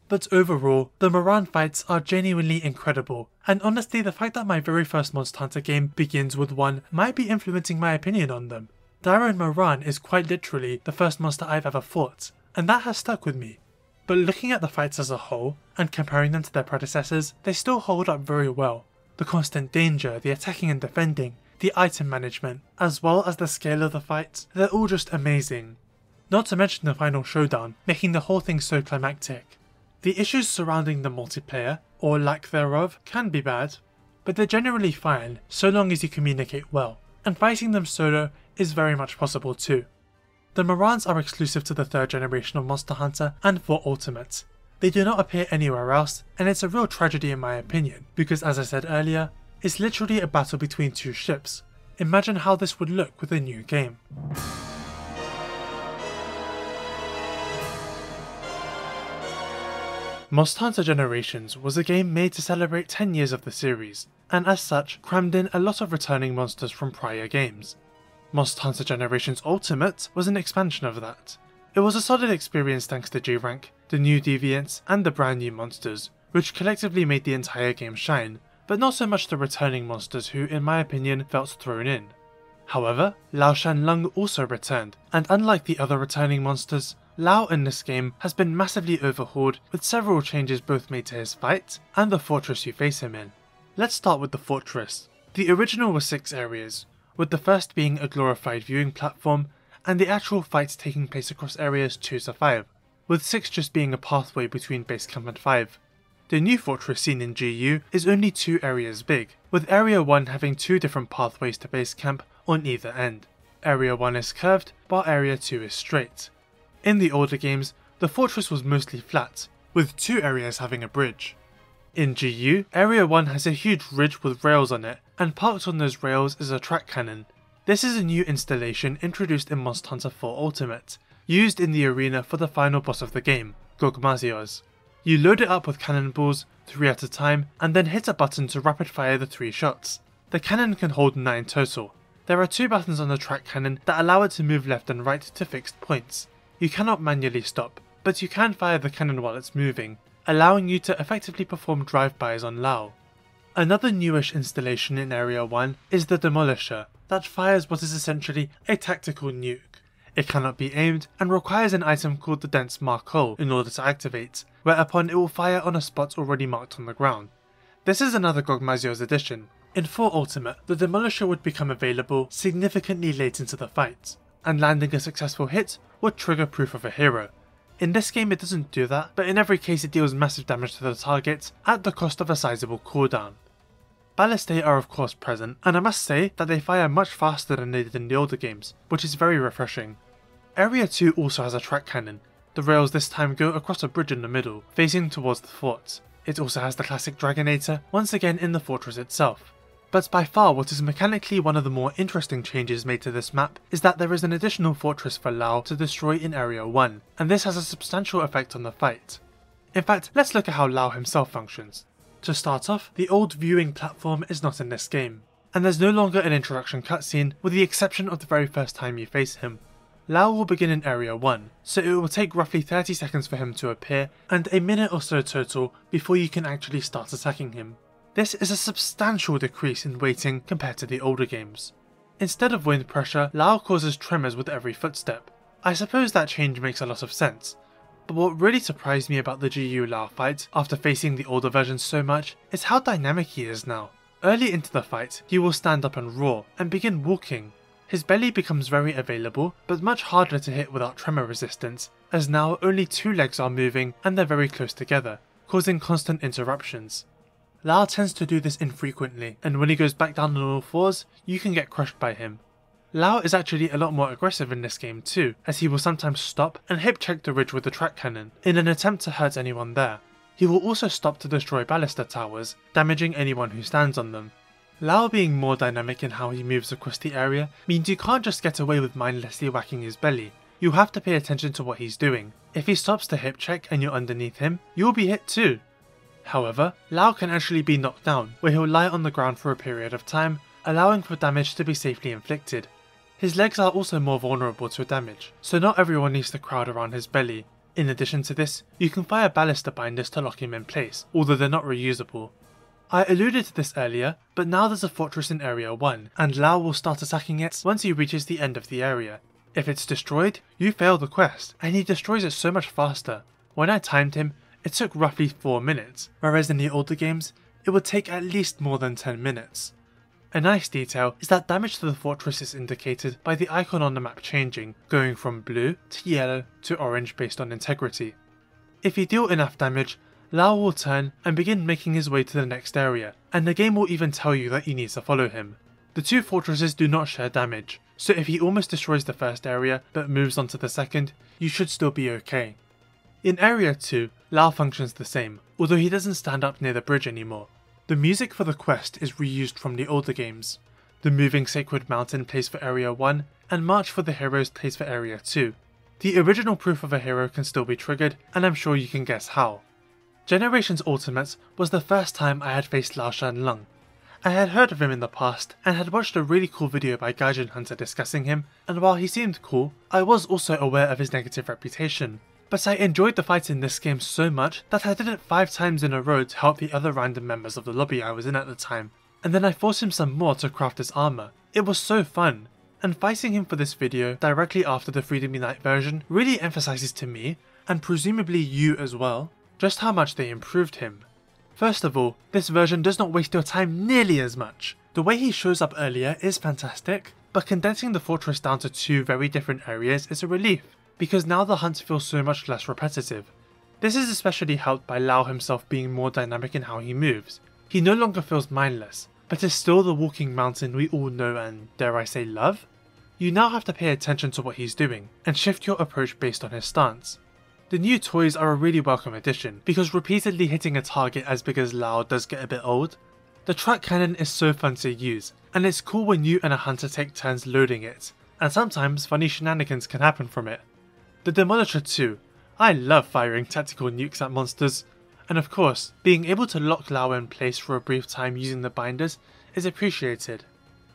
But overall, the Mohran fights are genuinely incredible, and honestly the fact that my very first Monster Hunter game begins with one might be influencing my opinion on them. Jhen Mohran is quite literally the first monster I've ever fought, and that has stuck with me. But looking at the fights as a whole, and comparing them to their predecessors, they still hold up very well. The constant danger, the attacking and defending, the item management, as well as the scale of the fights, they're all just amazing. Not to mention the final showdown, making the whole thing so climactic. The issues surrounding the multiplayer, or lack thereof, can be bad, but they're generally fine so long as you communicate well, and fighting them solo is very much possible too. The Mohrans are exclusive to the 3rd generation of Monster Hunter and 4 Ultimate. They do not appear anywhere else, and it's a real tragedy in my opinion, because as I said earlier, it's literally a battle between 2 ships. Imagine how this would look with a new game. Monster Hunter Generations was a game made to celebrate 10 years of the series, and as such crammed in a lot of returning monsters from prior games. Monster Hunter Generations Ultimate was an expansion of that. It was a solid experience thanks to G-Rank, the new deviants, and the brand new monsters, which collectively made the entire game shine, but not so much the returning monsters who, in my opinion, felt thrown in. However, Lao-Shan Lung also returned, and unlike the other returning monsters, Lao in this game has been massively overhauled with several changes both made to his fight and the fortress you face him in. Let's start with the fortress. The original was 6 areas, with the first being a glorified viewing platform and the actual fight taking place across areas 2 to 5, with 6 just being a pathway between base camp and 5. The new fortress seen in GU is only 2 areas big, with area 1 having 2 different pathways to base camp on either end. Area 1 is curved, while area 2 is straight. In the older games, the fortress was mostly flat, with 2 areas having a bridge. In GU, area 1 has a huge ridge with rails on it, and parked on those rails is a track cannon. This is a new installation introduced in Monster Hunter 4 Ultimate, used in the arena for the final boss of the game, Gogmazios. You load it up with cannonballs, 3 at a time, and then hit a button to rapid fire the 3 shots. The cannon can hold 9 total. There are 2 buttons on the track cannon that allow it to move left and right to fixed points. You cannot manually stop, but you can fire the cannon while it's moving, allowing you to effectively perform drive-bys on Lao. Another newish installation in Area 1 is the Demolisher, that fires what is essentially a tactical nuke. It cannot be aimed and requires an item called the Dense Markole in order to activate, whereupon it will fire on a spot already marked on the ground. This is another Gogmazios addition. In 4 Ultimate, the Demolisher would become available significantly late into the fight, and landing a successful hit would trigger proof of a hero. In this game it doesn't do that, but in every case it deals massive damage to the target at the cost of a sizable cooldown. Ballistae are of course present, and I must say that they fire much faster than they did in the older games, which is very refreshing. Area 2 also has a track cannon. The rails this time go across a bridge in the middle, facing towards the fort. It also has the classic Dragonator, once again in the fortress itself. But by far what is mechanically one of the more interesting changes made to this map is that there is an additional fortress for Lao to destroy in Area 1, and this has a substantial effect on the fight. In fact, let's look at how Lao himself functions. To start off, the old viewing platform is not in this game, and there's no longer an introduction cutscene with the exception of the very first time you face him. Lao will begin in Area 1, so it will take roughly 30 seconds for him to appear and a minute or so total before you can actually start attacking him. This is a substantial decrease in waiting compared to the older games. Instead of wind pressure, Lao causes tremors with every footstep. I suppose that change makes a lot of sense, but what really surprised me about the GU Lao fight after facing the older version so much is how dynamic he is now. Early into the fight, he will stand up and roar and begin walking. His belly becomes very available, but much harder to hit without tremor resistance, as now only 2 legs are moving and they're very close together, causing constant interruptions. Lao tends to do this infrequently, and when he goes back down on all fours, you can get crushed by him. Lao is actually a lot more aggressive in this game too, as he will sometimes stop and hip check the ridge with the track cannon in an attempt to hurt anyone there. He will also stop to destroy ballista towers, damaging anyone who stands on them. Lao being more dynamic in how he moves across the area means you can't just get away with mindlessly whacking his belly. You have to pay attention to what he's doing. If he stops to hip check and you're underneath him, you'll be hit too. However, Lao can actually be knocked down, where he'll lie on the ground for a period of time, allowing for damage to be safely inflicted. His legs are also more vulnerable to damage, so not everyone needs to crowd around his belly. In addition to this, you can fire ballista binders to lock him in place, although they're not reusable. I alluded to this earlier, but now there's a fortress in Area 1, and Lao will start attacking it once he reaches the end of the area. If it's destroyed, you fail the quest, and he destroys it so much faster. When I timed him, it took roughly 4 minutes, whereas in the older games, it would take at least more than 10 minutes. A nice detail is that damage to the fortress is indicated by the icon on the map changing, going from blue to yellow to orange based on integrity. If you deal enough damage, Lao will turn and begin making his way to the next area, and the game will even tell you that you need to follow him. The 2 fortresses do not share damage, so if he almost destroys the first area but moves on to the second, you should still be okay. In Area 2, Lao functions the same, although he doesn't stand up near the bridge anymore. The music for the quest is reused from the older games. The Moving Sacred Mountain plays for Area 1, and March for the Heroes plays for Area 2. The original proof of a hero can still be triggered, and I'm sure you can guess how. Generations Ultimate was the first time I had faced Lao-Shan Lung. I had heard of him in the past, and had watched a really cool video by GaijinHunter discussing him, and while he seemed cool, I was also aware of his negative reputation. But I enjoyed the fight in this game so much that I did it 5 times in a row to help the other random members of the lobby I was in at the time, and then I fought him some more to craft his armor. It was so fun, and fighting him for this video directly after the Freedom Unite version really emphasizes to me, and presumably you as well, just how much they improved him. First of all, this version does not waste your time nearly as much. The way he shows up earlier is fantastic, but condensing the fortress down to 2 very different areas is a relief, because now the hunt feels so much less repetitive. This is especially helped by Lao himself being more dynamic in how he moves. He no longer feels mindless, but is still the walking mountain we all know and, dare I say, love? You now have to pay attention to what he's doing, and shift your approach based on his stance. The new toys are a really welcome addition, because repeatedly hitting a target as big as Lao does get a bit old. The track cannon is so fun to use, and it's cool when you and a hunter take turns loading it, and sometimes funny shenanigans can happen from it. The Demolisher too. I love firing tactical nukes at monsters, and of course, being able to lock Lao in place for a brief time using the binders is appreciated.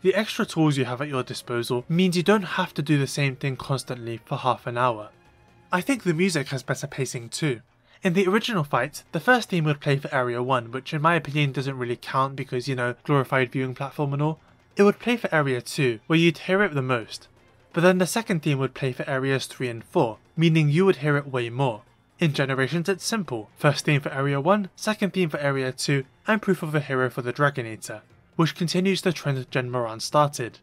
The extra tools you have at your disposal means you don't have to do the same thing constantly for half an hour. I think the music has better pacing too. In the original fight, the first theme would play for Area 1, which in my opinion doesn't really count because, you know, glorified viewing platform and all. It would play for Area 2, where you'd hear it the most. But then the second theme would play for Areas 3 and 4, meaning you would hear it way more. In Generations it's simple, first theme for Area 1, second theme for Area 2, and proof of a hero for the Dragonator, which continues the trend Jhen Mohran started.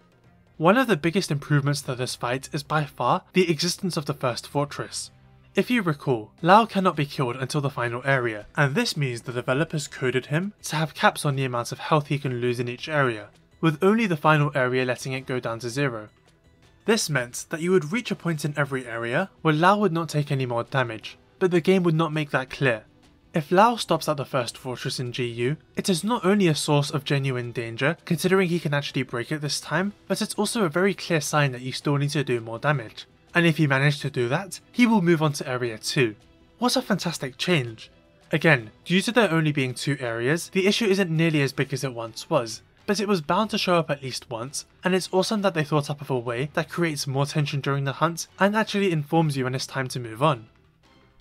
One of the biggest improvements to this fight is by far the existence of the first fortress. If you recall, Lao cannot be killed until the final area, and this means the developers coded him to have caps on the amount of health he can lose in each area, with only the final area letting it go down to 0. This meant that you would reach a point in every area where Lao would not take any more damage, but the game would not make that clear. If Lao stops at the first fortress in GU, it is not only a source of genuine danger, considering he can actually break it this time, but it's also a very clear sign that you still need to do more damage. And if he managed to do that, he will move on to Area 2. What a fantastic change! Again, due to there only being 2 areas, the issue isn't nearly as big as it once was. but it was bound to show up at least once, and it's awesome that they thought up of a way that creates more tension during the hunt and actually informs you when it's time to move on.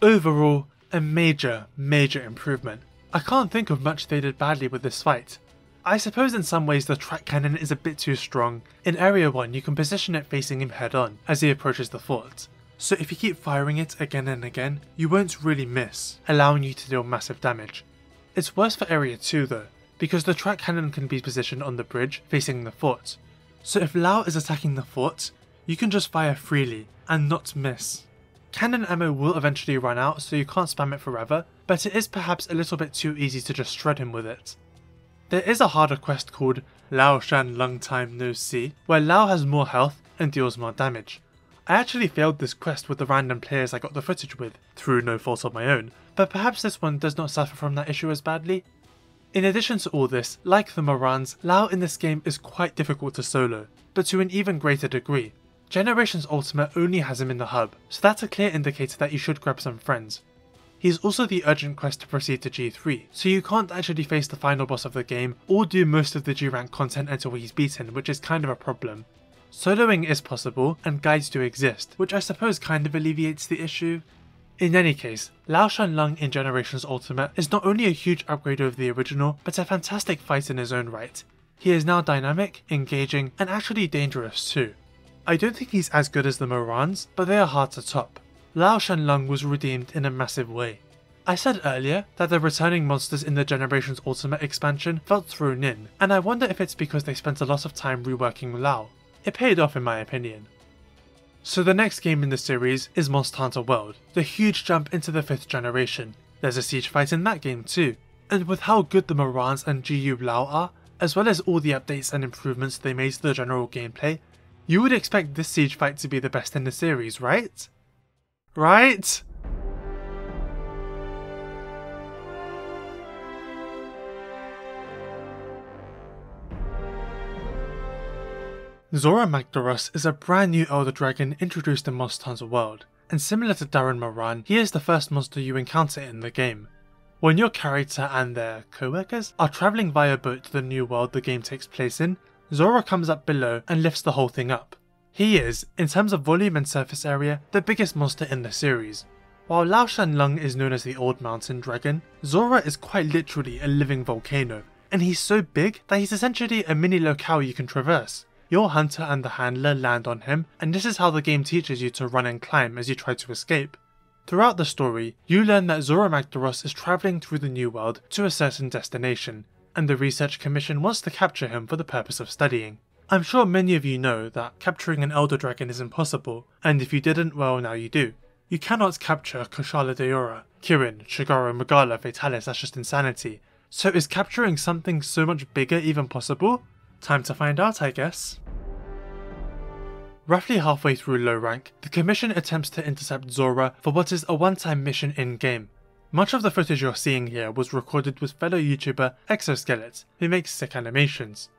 Overall, a major improvement. I can't think of much they did badly with this fight. I suppose in some ways the track cannon is a bit too strong. In Area 1 you can position it facing him head on as he approaches the fort, so if you keep firing it again and again, you won't really miss, allowing you to deal massive damage. It's worse for Area 2 though, because the track cannon can be positioned on the bridge facing the fort, so if Lao is attacking the fort, you can just fire freely and not miss. Cannon ammo will eventually run out, so you can't spam it forever, but it is perhaps a little bit too easy to just shred him with it. There is a harder quest called Lao-Shan Lung Time No See, where Lao has more health and deals more damage. I actually failed this quest with the random players I got the footage with, through no fault of my own, but perhaps this one does not suffer from that issue as badly. In addition to all this, like the Mohrans, Lao in this game is quite difficult to solo, but to an even greater degree. Generations Ultimate only has him in the hub, so that's a clear indicator that you should grab some friends. He is also the urgent quest to proceed to G3, so you can't actually face the final boss of the game or do most of the G rank content until he's beaten, which is kind of a problem. Soloing is possible, and guides do exist, which I suppose kind of alleviates the issue. In any case, Lao-Shan Lung in Generations Ultimate is not only a huge upgrade over the original, but a fantastic fight in his own right. He is now dynamic, engaging, and actually dangerous too. I don't think he's as good as the Mohrans, but they are hard to top. Lao-Shan Lung was redeemed in a massive way. I said earlier that the returning monsters in the Generations Ultimate expansion felt thrown in, and I wonder if it's because they spent a lot of time reworking Lao. It paid off in my opinion. So the next game in the series is Monster Hunter World, the huge jump into the 5th generation. There's a siege fight in that game too, and with how good the Mohrans and GU Lao are, as well as all the updates and improvements they made to the general gameplay, you would expect this siege fight to be the best in the series, right? Right? Zorah Magdaros is a brand new Elder Dragon introduced in Monster Hunter World, and similar to Darren Moran, he is the first monster you encounter in the game. When your character and their co-workers are travelling via boat to the new world the game takes place in, Zorah comes up below and lifts the whole thing up. He is, in terms of volume and surface area, the biggest monster in the series. While Lao-Shan Lung is known as the Old Mountain Dragon, Zorah is quite literally a living volcano, and he's so big that he's essentially a mini locale you can traverse. Your hunter and the handler land on him, and this is how the game teaches you to run and climb as you try to escape. Throughout the story, you learn that Zorah Magdaros is travelling through the new world to a certain destination, and the Research Commission wants to capture him for the purpose of studying. I'm sure many of you know that capturing an Elder Dragon is impossible, and if you didn't, well now you do. You cannot capture Koshala Deora, Kirin, Shigara, Megala, Fatalis, that's just insanity. So is capturing something so much bigger even possible? Time to find out, I guess. Roughly halfway through low rank, the Commission attempts to intercept Zorah for what is a one-time mission in-game. Much of the footage you're seeing here was recorded with fellow YouTuber Exoskelet, who makes sick animations.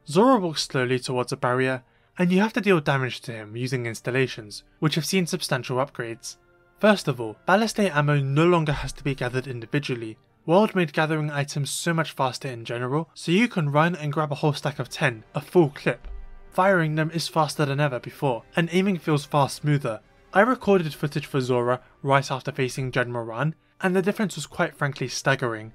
Zorah walks slowly towards a barrier, and you have to deal damage to him using installations, which have seen substantial upgrades. First of all, ballistate ammo no longer has to be gathered individually. World made gathering items so much faster in general, so you can run and grab a whole stack of 10, a full clip. Firing them is faster than ever before, and aiming feels far smoother. I recorded footage for Zorah right after facing Jhen Mohran, and the difference was quite frankly staggering.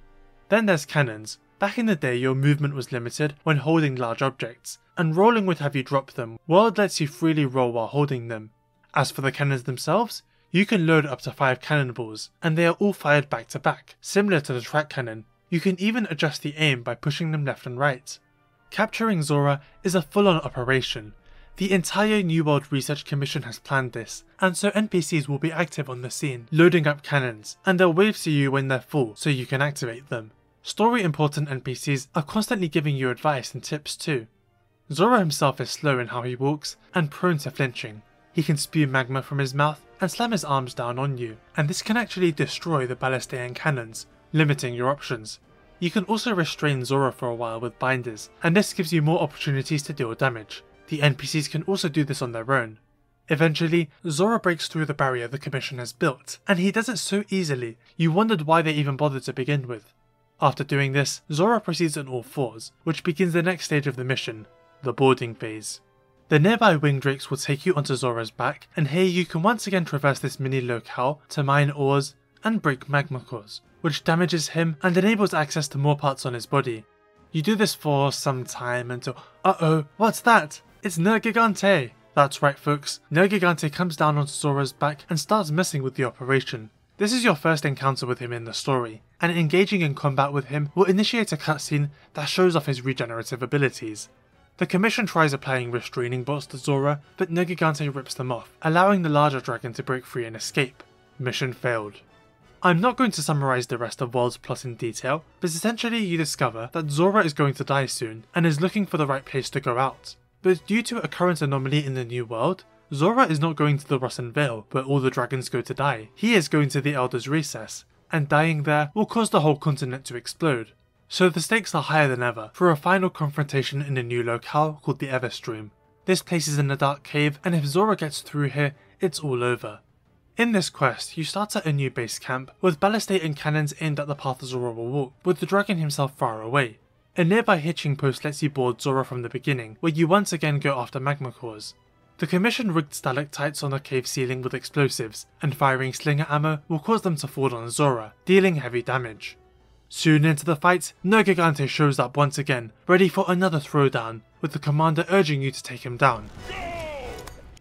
Then there's cannons. Back in the day your movement was limited when holding large objects, and rolling would have you drop them. World lets you freely roll while holding them. As for the cannons themselves, you can load up to 5 cannonballs, and they are all fired back to back, similar to the track cannon. You can even adjust the aim by pushing them left and right. Capturing Zorah is a full-on operation. The entire New World Research Commission has planned this, and so NPCs will be active on the scene, loading up cannons, and they'll wave to you when they're full so you can activate them. Story important NPCs are constantly giving you advice and tips too. Zorah himself is slow in how he walks, and prone to flinching. He can spew magma from his mouth and slam his arms down on you, and this can actually destroy the ballistae and cannons, limiting your options. You can also restrain Zorah for a while with binders, and this gives you more opportunities to deal damage. The NPCs can also do this on their own. Eventually, Zorah breaks through the barrier the Commission has built, and he does it so easily, you wondered why they even bothered to begin with. After doing this, Zorah proceeds on all fours, which begins the next stage of the mission, the boarding phase. The nearby wing drakes will take you onto Zorah's back, and here you can once again traverse this mini locale to mine ores and break magma cores, which damages him and enables access to more parts on his body. You do this for some time until, uh-oh, what's that? It's Nergigante! That's right folks, Nergigante comes down onto Zorah's back and starts messing with the operation. This is your first encounter with him in the story, and engaging in combat with him will initiate a cutscene that shows off his regenerative abilities. The Commission tries applying restraining bolts to Zorah, but Nergigante rips them off, allowing the larger dragon to break free and escape. Mission failed. I'm not going to summarise the rest of World's plot in detail, but essentially you discover that Zorah is going to die soon and is looking for the right place to go out. But due to a current anomaly in the new world, Zorah is not going to the Rossen Vale where all the dragons go to die. He is going to the Elder's Recess, and dying there will cause the whole continent to explode. So the stakes are higher than ever for a final confrontation in a new locale called the Everstream. This place is in a dark cave, and if Zorah gets through here, it's all over. In this quest, you start at a new base camp with ballistate and cannons aimed at the path Zorah will walk, with the dragon himself far away. A nearby hitching post lets you board Zorah from the beginning, where you once again go after magma cores. The Commission rigged stalactites on the cave ceiling with explosives, and firing slinger ammo will cause them to fall on Zorah, dealing heavy damage. Soon into the fight, Nergigante shows up once again, ready for another throwdown, with the commander urging you to take him down.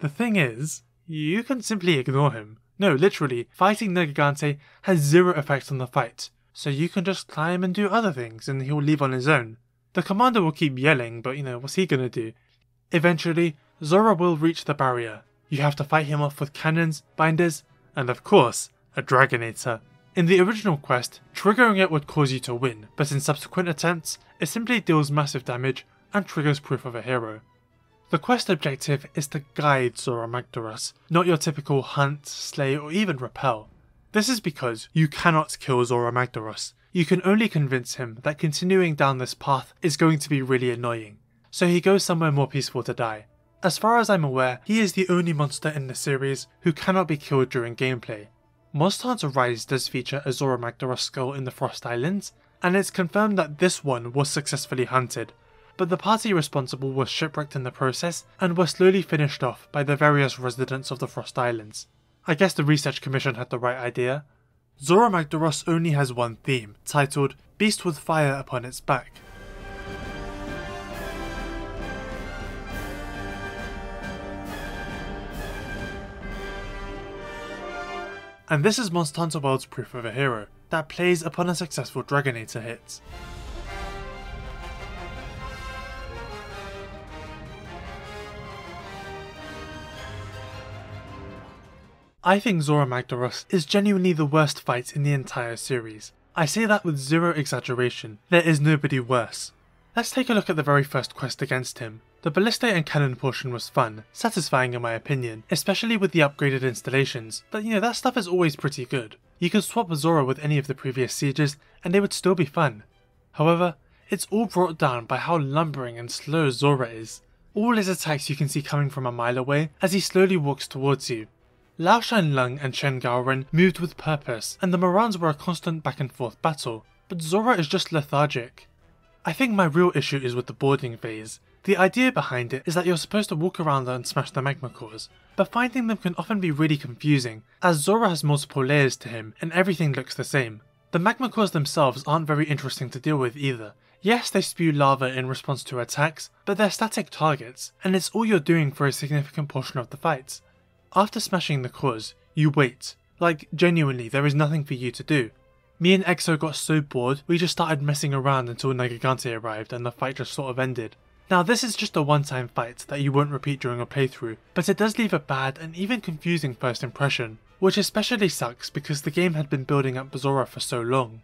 The thing is, you can simply ignore him. No, literally, fighting Nergigante has zero effect on the fight, so you can just climb and do other things and he'll leave on his own. The commander will keep yelling, but what's he gonna do? Eventually, Zorah will reach the barrier. You have to fight him off with cannons, binders, and of course, a Dragonator. In the original quest, triggering it would cause you to win, but in subsequent attempts, it simply deals massive damage and triggers proof of a hero. The quest objective is to guide Zorah Magdaros, not your typical hunt, slay, or even repel. This is because you cannot kill Zorah Magdaros. You can only convince him that continuing down this path is going to be really annoying, so he goes somewhere more peaceful to die. As far as I'm aware, he is the only monster in the series who cannot be killed during gameplay. Monster Hunter Rise does feature a Zorah Magdaros skull in the Frost Islands, and it's confirmed that this one was successfully hunted, but the party responsible was shipwrecked in the process and were slowly finished off by the various residents of the Frost Islands. I guess the Research Commission had the right idea. Zorah Magdaros only has one theme, titled Beast with Fire upon its back. And this is Monster Hunter World's proof of a hero, that plays upon a successful Dragonator hit. I think Zorah Magdaros is genuinely the worst fight in the entire series. I say that with zero exaggeration, there is nobody worse. Let's take a look at the very first quest against him. The ballistate and cannon portion was fun, satisfying in my opinion, especially with the upgraded installations, but that stuff is always pretty good. You can swap Zorah with any of the previous sieges and they would still be fun. However, it's all brought down by how lumbering and slow Zorah is. All his attacks you can see coming from a mile away as he slowly walks towards you. Lao-Shan Lung and Shen Gaoren moved with purpose, and the Morans were a constant back and forth battle, but Zorah is just lethargic. I think my real issue is with the boarding phase. The idea behind it is that you're supposed to walk around and smash the magma cores, but finding them can often be really confusing, as Zorah has multiple layers to him and everything looks the same. The magma cores themselves aren't very interesting to deal with either. Yes, they spew lava in response to attacks, but they're static targets, and it's all you're doing for a significant portion of the fight. After smashing the cores, you wait. Like, genuinely, there is nothing for you to do. Me and Exo got so bored, we just started messing around until Nergigante arrived and the fight just sort of ended. Now this is just a one-time fight that you won't repeat during a playthrough, but it does leave a bad and even confusing first impression, which especially sucks because the game had been building up Zorah for so long.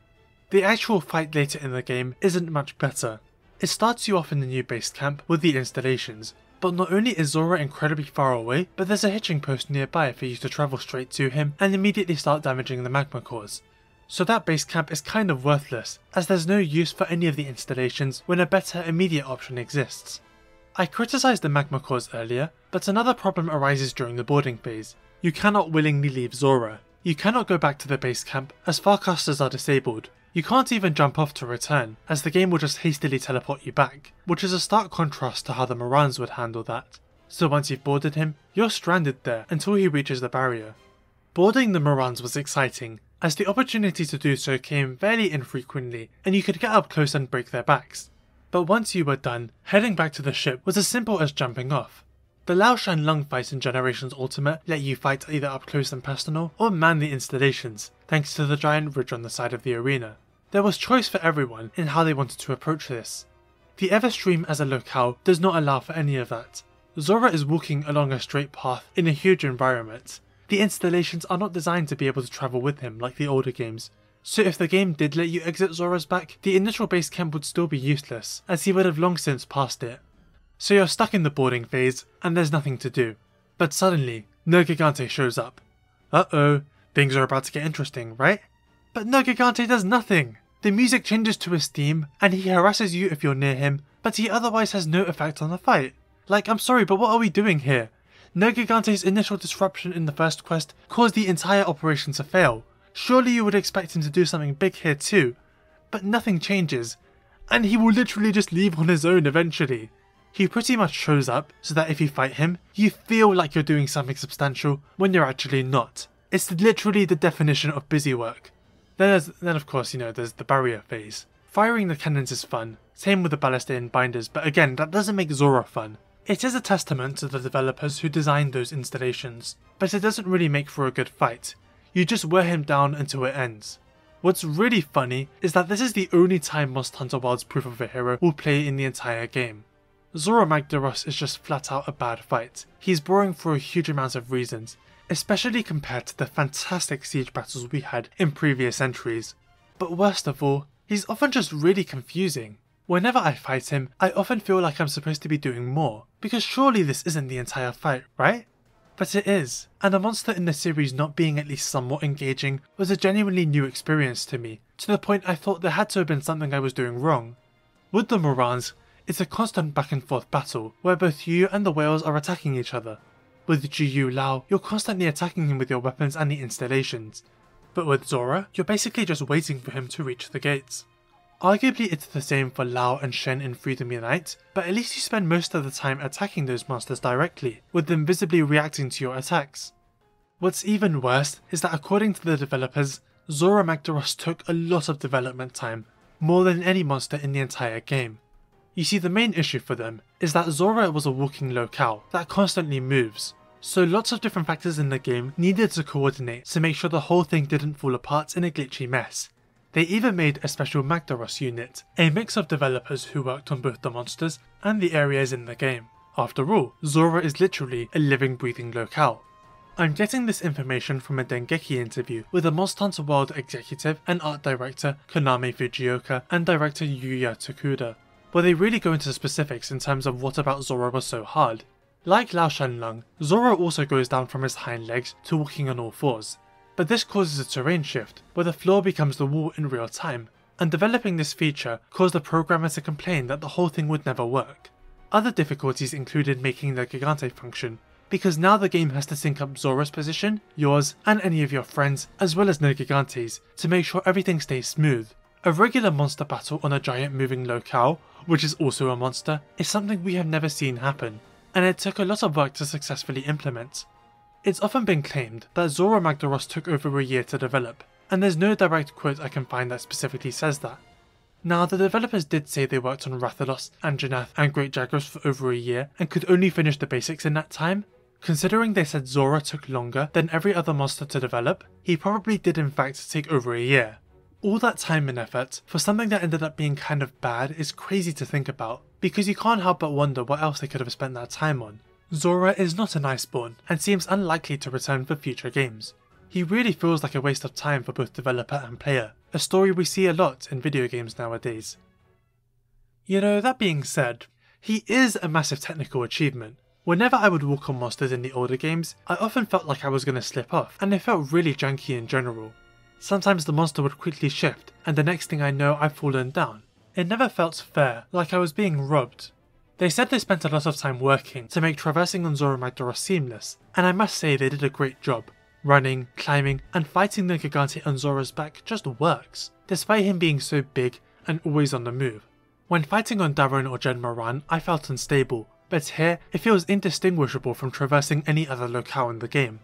The actual fight later in the game isn't much better. It starts you off in the new base camp with the installations, but not only is Zorah incredibly far away, but there's a hitching post nearby for you to travel straight to him and immediately start damaging the magma cores. So that base camp is kind of worthless, as there's no use for any of the installations when a better immediate option exists. I criticised the magma cores earlier, but another problem arises during the boarding phase. You cannot willingly leave Zorah. You cannot go back to the base camp as farcasters are disabled. You can't even jump off to return, as the game will just hastily teleport you back, which is a stark contrast to how the Mohrans would handle that. So once you've boarded him, you're stranded there until he reaches the barrier. Boarding the Mohrans was exciting, as the opportunity to do so came fairly infrequently and you could get up close and break their backs. But once you were done, heading back to the ship was as simple as jumping off. The Lao-Shan Lung fight in Generations Ultimate let you fight either up close and personal or man the installations, thanks to the giant ridge on the side of the arena. There was choice for everyone in how they wanted to approach this. The Everstream as a locale does not allow for any of that. Zorah is walking along a straight path in a huge environment. The installations are not designed to be able to travel with him like the older games, so if the game did let you exit Zorah's back, the initial base camp would still be useless, as he would have long since passed it. So you're stuck in the boarding phase, and there's nothing to do. But suddenly, Nergigante shows up. Uh-oh, things are about to get interesting, right? But Nergigante does nothing! The music changes to his theme, and he harasses you if you're near him, but he otherwise has no effect on the fight. Like, I'm sorry, but what are we doing here? Nergigante's initial disruption in the first quest caused the entire operation to fail. Surely you would expect him to do something big here too. But nothing changes, and he will literally just leave on his own eventually. He pretty much shows up so that if you fight him, you feel like you're doing something substantial when you're actually not. It's literally the definition of busy work. Then of course, there's the barrier phase. Firing the cannons is fun, same with the ballistae and binders, but again, that doesn't make Zorah fun. It is a testament to the developers who designed those installations, but it doesn't really make for a good fight. You just wear him down until it ends. What's really funny is that this is the only time Monster Hunter World's Proof of a Hero will play in the entire game. Zorah Magdaros is just flat out a bad fight. He's boring for a huge amount of reasons, especially compared to the fantastic siege battles we had in previous entries. But worst of all, he's often just really confusing. Whenever I fight him, I often feel like I'm supposed to be doing more, because surely this isn't the entire fight, right? But it is, and a monster in the series not being at least somewhat engaging was a genuinely new experience to me, to the point I thought there had to have been something I was doing wrong. With the Mohrans, it's a constant back and forth battle, where both you and the whales are attacking each other. With Jiyu Lao, you're constantly attacking him with your weapons and the installations, but with Zorah, you're basically just waiting for him to reach the gates. Arguably it's the same for Lao and Shen in Freedom Unite, but at least you spend most of the time attacking those monsters directly, with them visibly reacting to your attacks. What's even worse is that according to the developers, Zorah Magdaros took a lot of development time, more than any monster in the entire game. You see, the main issue for them is that Zorah was a walking locale that constantly moves, so lots of different factors in the game needed to coordinate to make sure the whole thing didn't fall apart in a glitchy mess. They even made a special Magdaros unit, a mix of developers who worked on both the monsters and the areas in the game. After all, Zorah is literally a living, breathing locale. I'm getting this information from a Dengeki interview with the Monster Hunter World executive and art director Konami Fujioka and director Yuya Tokuda, where they really go into specifics in terms of what about Zorah was so hard. Like Lao-Shan Lung, Zorah also goes down from his hind legs to walking on all fours. But this causes a terrain shift, where the floor becomes the wall in real time, and developing this feature caused the programmer to complain that the whole thing would never work. Other difficulties included making the Gigante function, because now the game has to sync up Zorah's position, yours, and any of your friends, as well as Nergigante's, to make sure everything stays smooth. A regular monster battle on a giant moving locale, which is also a monster, is something we have never seen happen, and it took a lot of work to successfully implement. It's often been claimed that Zorah Magdaros took over a year to develop, and there's no direct quote I can find that specifically says that. Now, the developers did say they worked on Rathalos, Anjanath, and Great Jagras for over a year and could only finish the basics in that time. Considering they said Zorah took longer than every other monster to develop, he probably did in fact take over a year. All that time and effort for something that ended up being kind of bad is crazy to think about, because you can't help but wonder what else they could have spent that time on. Zorah is not an Iceborn and seems unlikely to return for future games. He really feels like a waste of time for both developer and player, a story we see a lot in video games nowadays. That being said, he is a massive technical achievement. Whenever I would walk on monsters in the older games, I often felt like I was going to slip off, and it felt really janky in general. Sometimes the monster would quickly shift, and the next thing I know I've fallen down. It never felt fair, like I was being robbed. They said they spent a lot of time working to make traversing on Zorah Magdaros seamless, and I must say they did a great job. running, climbing, and fighting the Gigante on Zorah's back just works, despite him being so big and always on the move. When fighting on Darren or Jhen Mohran, I felt unstable, but here it feels indistinguishable from traversing any other locale in the game.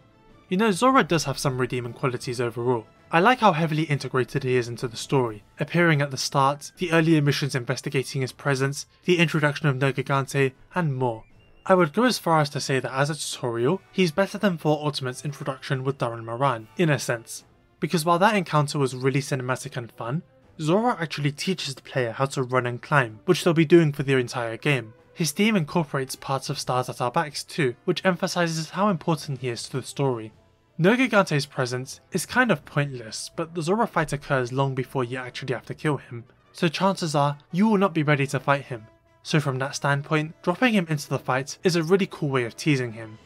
You know, Zorah does have some redeeming qualities overall. I like how heavily integrated he is into the story, appearing at the start, the earlier missions investigating his presence, the introduction of No Gigante, and more. I would go as far as to say that as a tutorial, he's better than 4 Ultimate's introduction with Darren Mohran, in a sense. Because while that encounter was really cinematic and fun, Zorah actually teaches the player how to run and climb, which they'll be doing for the entire game. His theme incorporates parts of Stars at Our Backs too, which emphasises how important he is to the story. No Gigante's presence is kind of pointless, but the Zorah fight occurs long before you actually have to kill him, so chances are you will not be ready to fight him. So from that standpoint, dropping him into the fight is a really cool way of teasing him.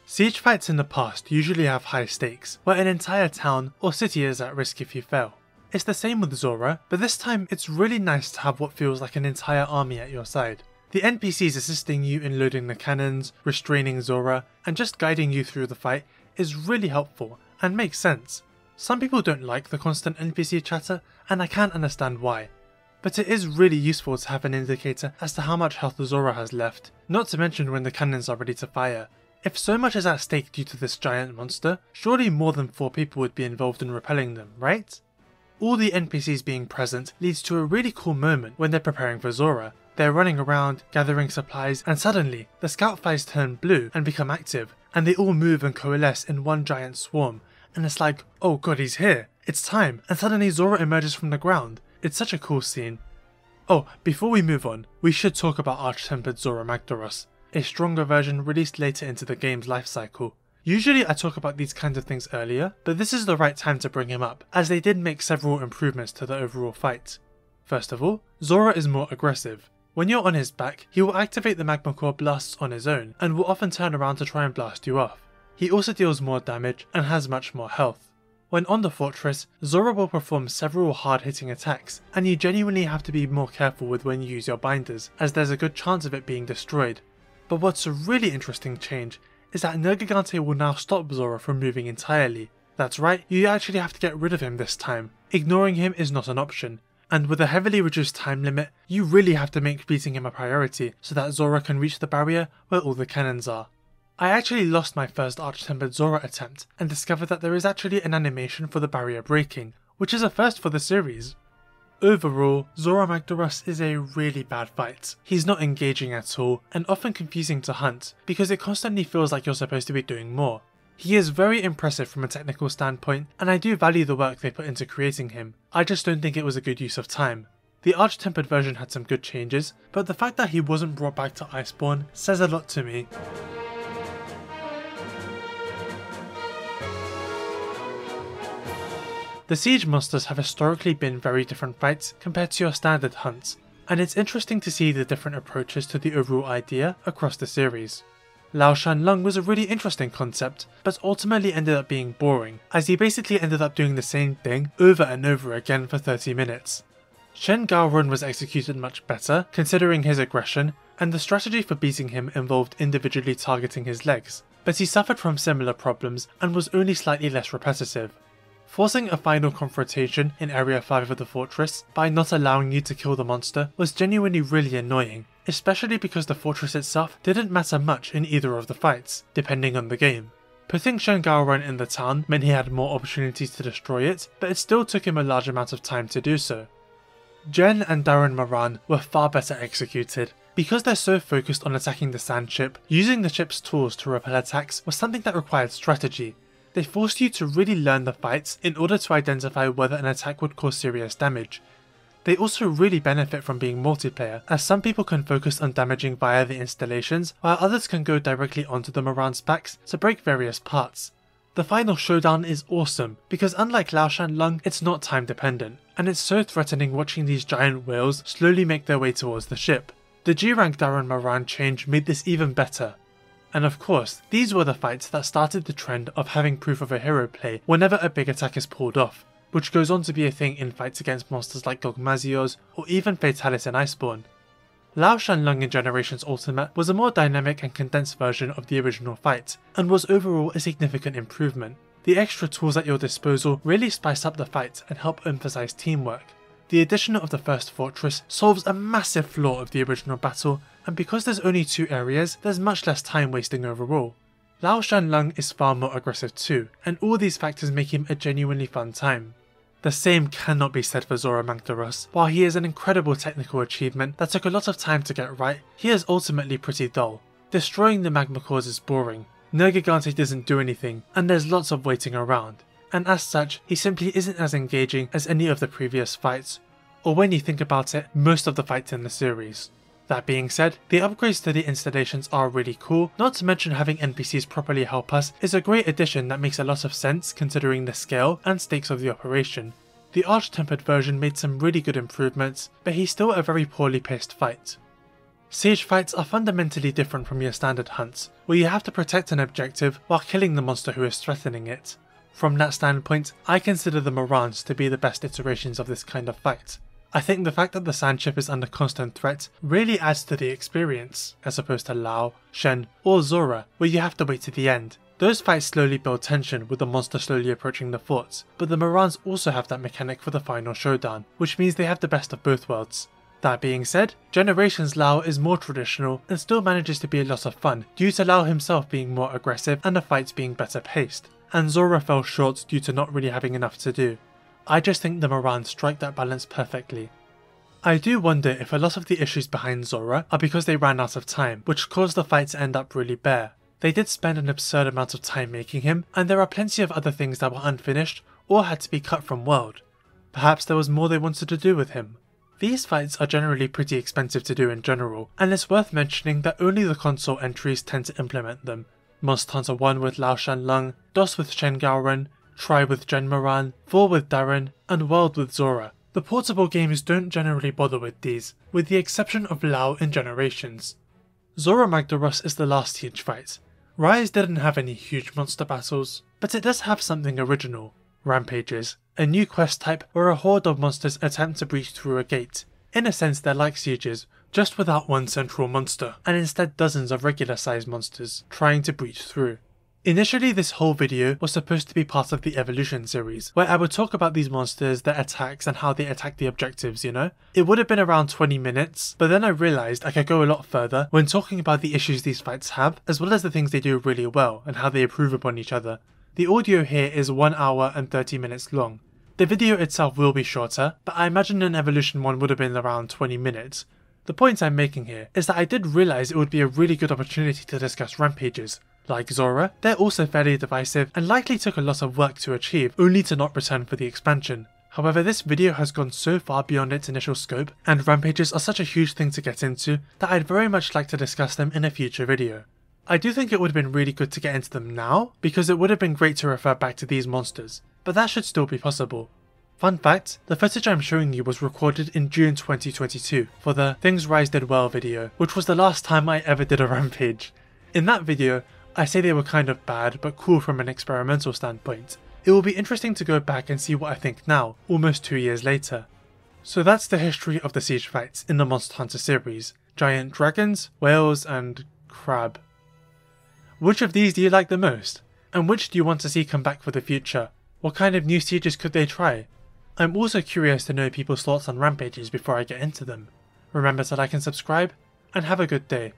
Siege fights in the past usually have high stakes, where an entire town or city is at risk if you fail. It's the same with Zorah, but this time it's really nice to have what feels like an entire army at your side. The NPCs assisting you in loading the cannons, restraining Zorah, and just guiding you through the fight is really helpful and makes sense. Some people don't like the constant NPC chatter, and I can't understand why. But it is really useful to have an indicator as to how much health Zorah has left, not to mention when the cannons are ready to fire. If so much is at stake due to this giant monster, surely more than 4 people would be involved in repelling them, right? All the NPCs being present leads to a really cool moment when they're preparing for Zorah. They're running around, gathering supplies, and suddenly, the scout flies turn blue and become active, and they all move and coalesce in one giant swarm, and it's like, oh god, he's here, it's time, and suddenly Zorah emerges from the ground. It's such a cool scene. Oh, before we move on, we should talk about Arch-Tempered Zorah Magdaros, a stronger version released later into the game's life cycle. Usually I talk about these kinds of things earlier, but this is the right time to bring him up, as they did make several improvements to the overall fight. First of all, Zorah is more aggressive. When you're on his back, he will activate the Magma Core blasts on his own, and will often turn around to try and blast you off. He also deals more damage, and has much more health. When on the fortress, Zorah will perform several hard-hitting attacks, and you genuinely have to be more careful with when you use your binders, as there's a good chance of it being destroyed. But what's a really interesting change is that No Gigante will now stop Zorah from moving entirely. That's right, you actually have to get rid of him this time. Ignoring him is not an option, and with a heavily reduced time limit, you really have to make beating him a priority so that Zorah can reach the barrier where all the cannons are. I actually lost my first Arch-Tempered Zorah attempt and discovered that there is actually an animation for the barrier breaking, which is a first for the series. Overall, Zorah Magdaros is a really bad fight. He's not engaging at all, and often confusing to hunt, because it constantly feels like you're supposed to be doing more. He is very impressive from a technical standpoint, and I do value the work they put into creating him. I just don't think it was a good use of time. The Arch-Tempered version had some good changes, but the fact that he wasn't brought back to Iceborne says a lot to me. The siege monsters have historically been very different fights compared to your standard hunts, and it's interesting to see the different approaches to the overall idea across the series. Lao-Shan Lung was a really interesting concept, but ultimately ended up being boring, as he basically ended up doing the same thing over and over again for 30 minutes. Shen Gaoren was executed much better, considering his aggression, and the strategy for beating him involved individually targeting his legs, but he suffered from similar problems and was only slightly less repetitive. Forcing a final confrontation in Area 5 of the fortress by not allowing you to kill the monster was genuinely really annoying, especially because the fortress itself didn't matter much in either of the fights, depending on the game. Putting Shen Gaoren in the town meant he had more opportunities to destroy it, but it still took him a large amount of time to do so. Jhen and Darren Mohran were far better executed. Because they're so focused on attacking the sand ship, using the ship's tools to repel attacks was something that required strategy. They forced you to really learn the fights in order to identify whether an attack would cause serious damage. They also really benefit from being multiplayer, as some people can focus on damaging via the installations, while others can go directly onto the Mohran's backs to break various parts. The final showdown is awesome, because unlike Lao-Shan Lung, it's not time dependent, and it's so threatening watching these giant whales slowly make their way towards the ship. The G-rank Darren Mohran change made this even better. And of course, these were the fights that started the trend of having proof of a hero play whenever a big attack is pulled off, which goes on to be a thing in fights against monsters like Gogmazios or even Fatalis in Iceborne. Lao-Shan Lung in Generations Ultimate was a more dynamic and condensed version of the original fight, and was overall a significant improvement. The extra tools at your disposal really spice up the fight and help emphasize teamwork. The addition of the first fortress solves a massive flaw of the original battle, and because there's only 2 areas, there's much less time wasting overall. Lao-Shan Lung is far more aggressive too, and all these factors make him a genuinely fun time. The same cannot be said for Zorah Magdaros. While he is an incredible technical achievement that took a lot of time to get right, he is ultimately pretty dull. Destroying the magma cores is boring, Nergigante doesn't do anything, and there's lots of waiting around, and as such, he simply isn't as engaging as any of the previous fights, or when you think about it, most of the fights in the series. That being said, the upgrades to the installations are really cool, not to mention having NPCs properly help us is a great addition that makes a lot of sense considering the scale and stakes of the operation. The Arch-tempered version made some really good improvements, but he's still a very poorly paced fight. Siege fights are fundamentally different from your standard hunts, where you have to protect an objective while killing the monster who is threatening it. From that standpoint, I consider the Mohrans to be the best iterations of this kind of fight. I think the fact that the sand ship is under constant threat really adds to the experience, as opposed to Lao, Shen, or Zorah, where you have to wait to the end. Those fights slowly build tension with the monster slowly approaching the forts, but the Mohrans also have that mechanic for the final showdown, which means they have the best of both worlds. That being said, Generations Lao is more traditional and still manages to be a lot of fun due to Lao himself being more aggressive and the fights being better paced, and Zorah fell short due to not really having enough to do. I just think the Mohrans strike that balance perfectly. I do wonder if a lot of the issues behind Zorah are because they ran out of time, which caused the fight to end up really bare. They did spend an absurd amount of time making him, and there are plenty of other things that were unfinished or had to be cut from world. Perhaps there was more they wanted to do with him. These fights are generally pretty expensive to do in general, and it's worth mentioning that only the console entries tend to implement them. Monster Hunter 1 with Lao-Shan Lung, DOS with Shen Gaoren, Tri with Jhen Mohran, 4 with Darren, and World with Zorah. The portable games don't generally bother with these, with the exception of Lao in Generations. Zorah Magdaros is the last huge fight. Rise didn't have any huge monster battles, but it does have something original. Rampages, a new quest type where a horde of monsters attempt to breach through a gate. In a sense they're like sieges, just without one central monster, and instead dozens of regular sized monsters trying to breach through. Initially this whole video was supposed to be part of the Evolution series, where I would talk about these monsters, their attacks and how they attack the objectives, you know? It would have been around 20 minutes, but then I realised I could go a lot further when talking about the issues these fights have, as well as the things they do really well and how they improve upon each other. The audio here is 1 hour and 30 minutes long. The video itself will be shorter, but I imagine an Evolution one would have been around 20 minutes. The point I'm making here is that I did realise it would be a really good opportunity to discuss rampages. Like Zorah, they're also fairly divisive and likely took a lot of work to achieve, only to not return for the expansion. However, this video has gone so far beyond its initial scope, and rampages are such a huge thing to get into, that I'd very much like to discuss them in a future video. I do think it would have been really good to get into them now, because it would have been great to refer back to these monsters, but that should still be possible. Fun fact, the footage I'm showing you was recorded in June 2022 for the Things Rise Did Well video, which was the last time I ever did a rampage. In that video, I say they were kind of bad but cool from an experimental standpoint. It will be interesting to go back and see what I think now, almost 2 years later. So that's the history of the siege fights in the Monster Hunter series: giant dragons, whales and crab. Which of these do you like the most? And which do you want to see come back for the future? What kind of new sieges could they try? I'm also curious to know people's thoughts on rampages before I get into them. Remember to like and subscribe, and have a good day.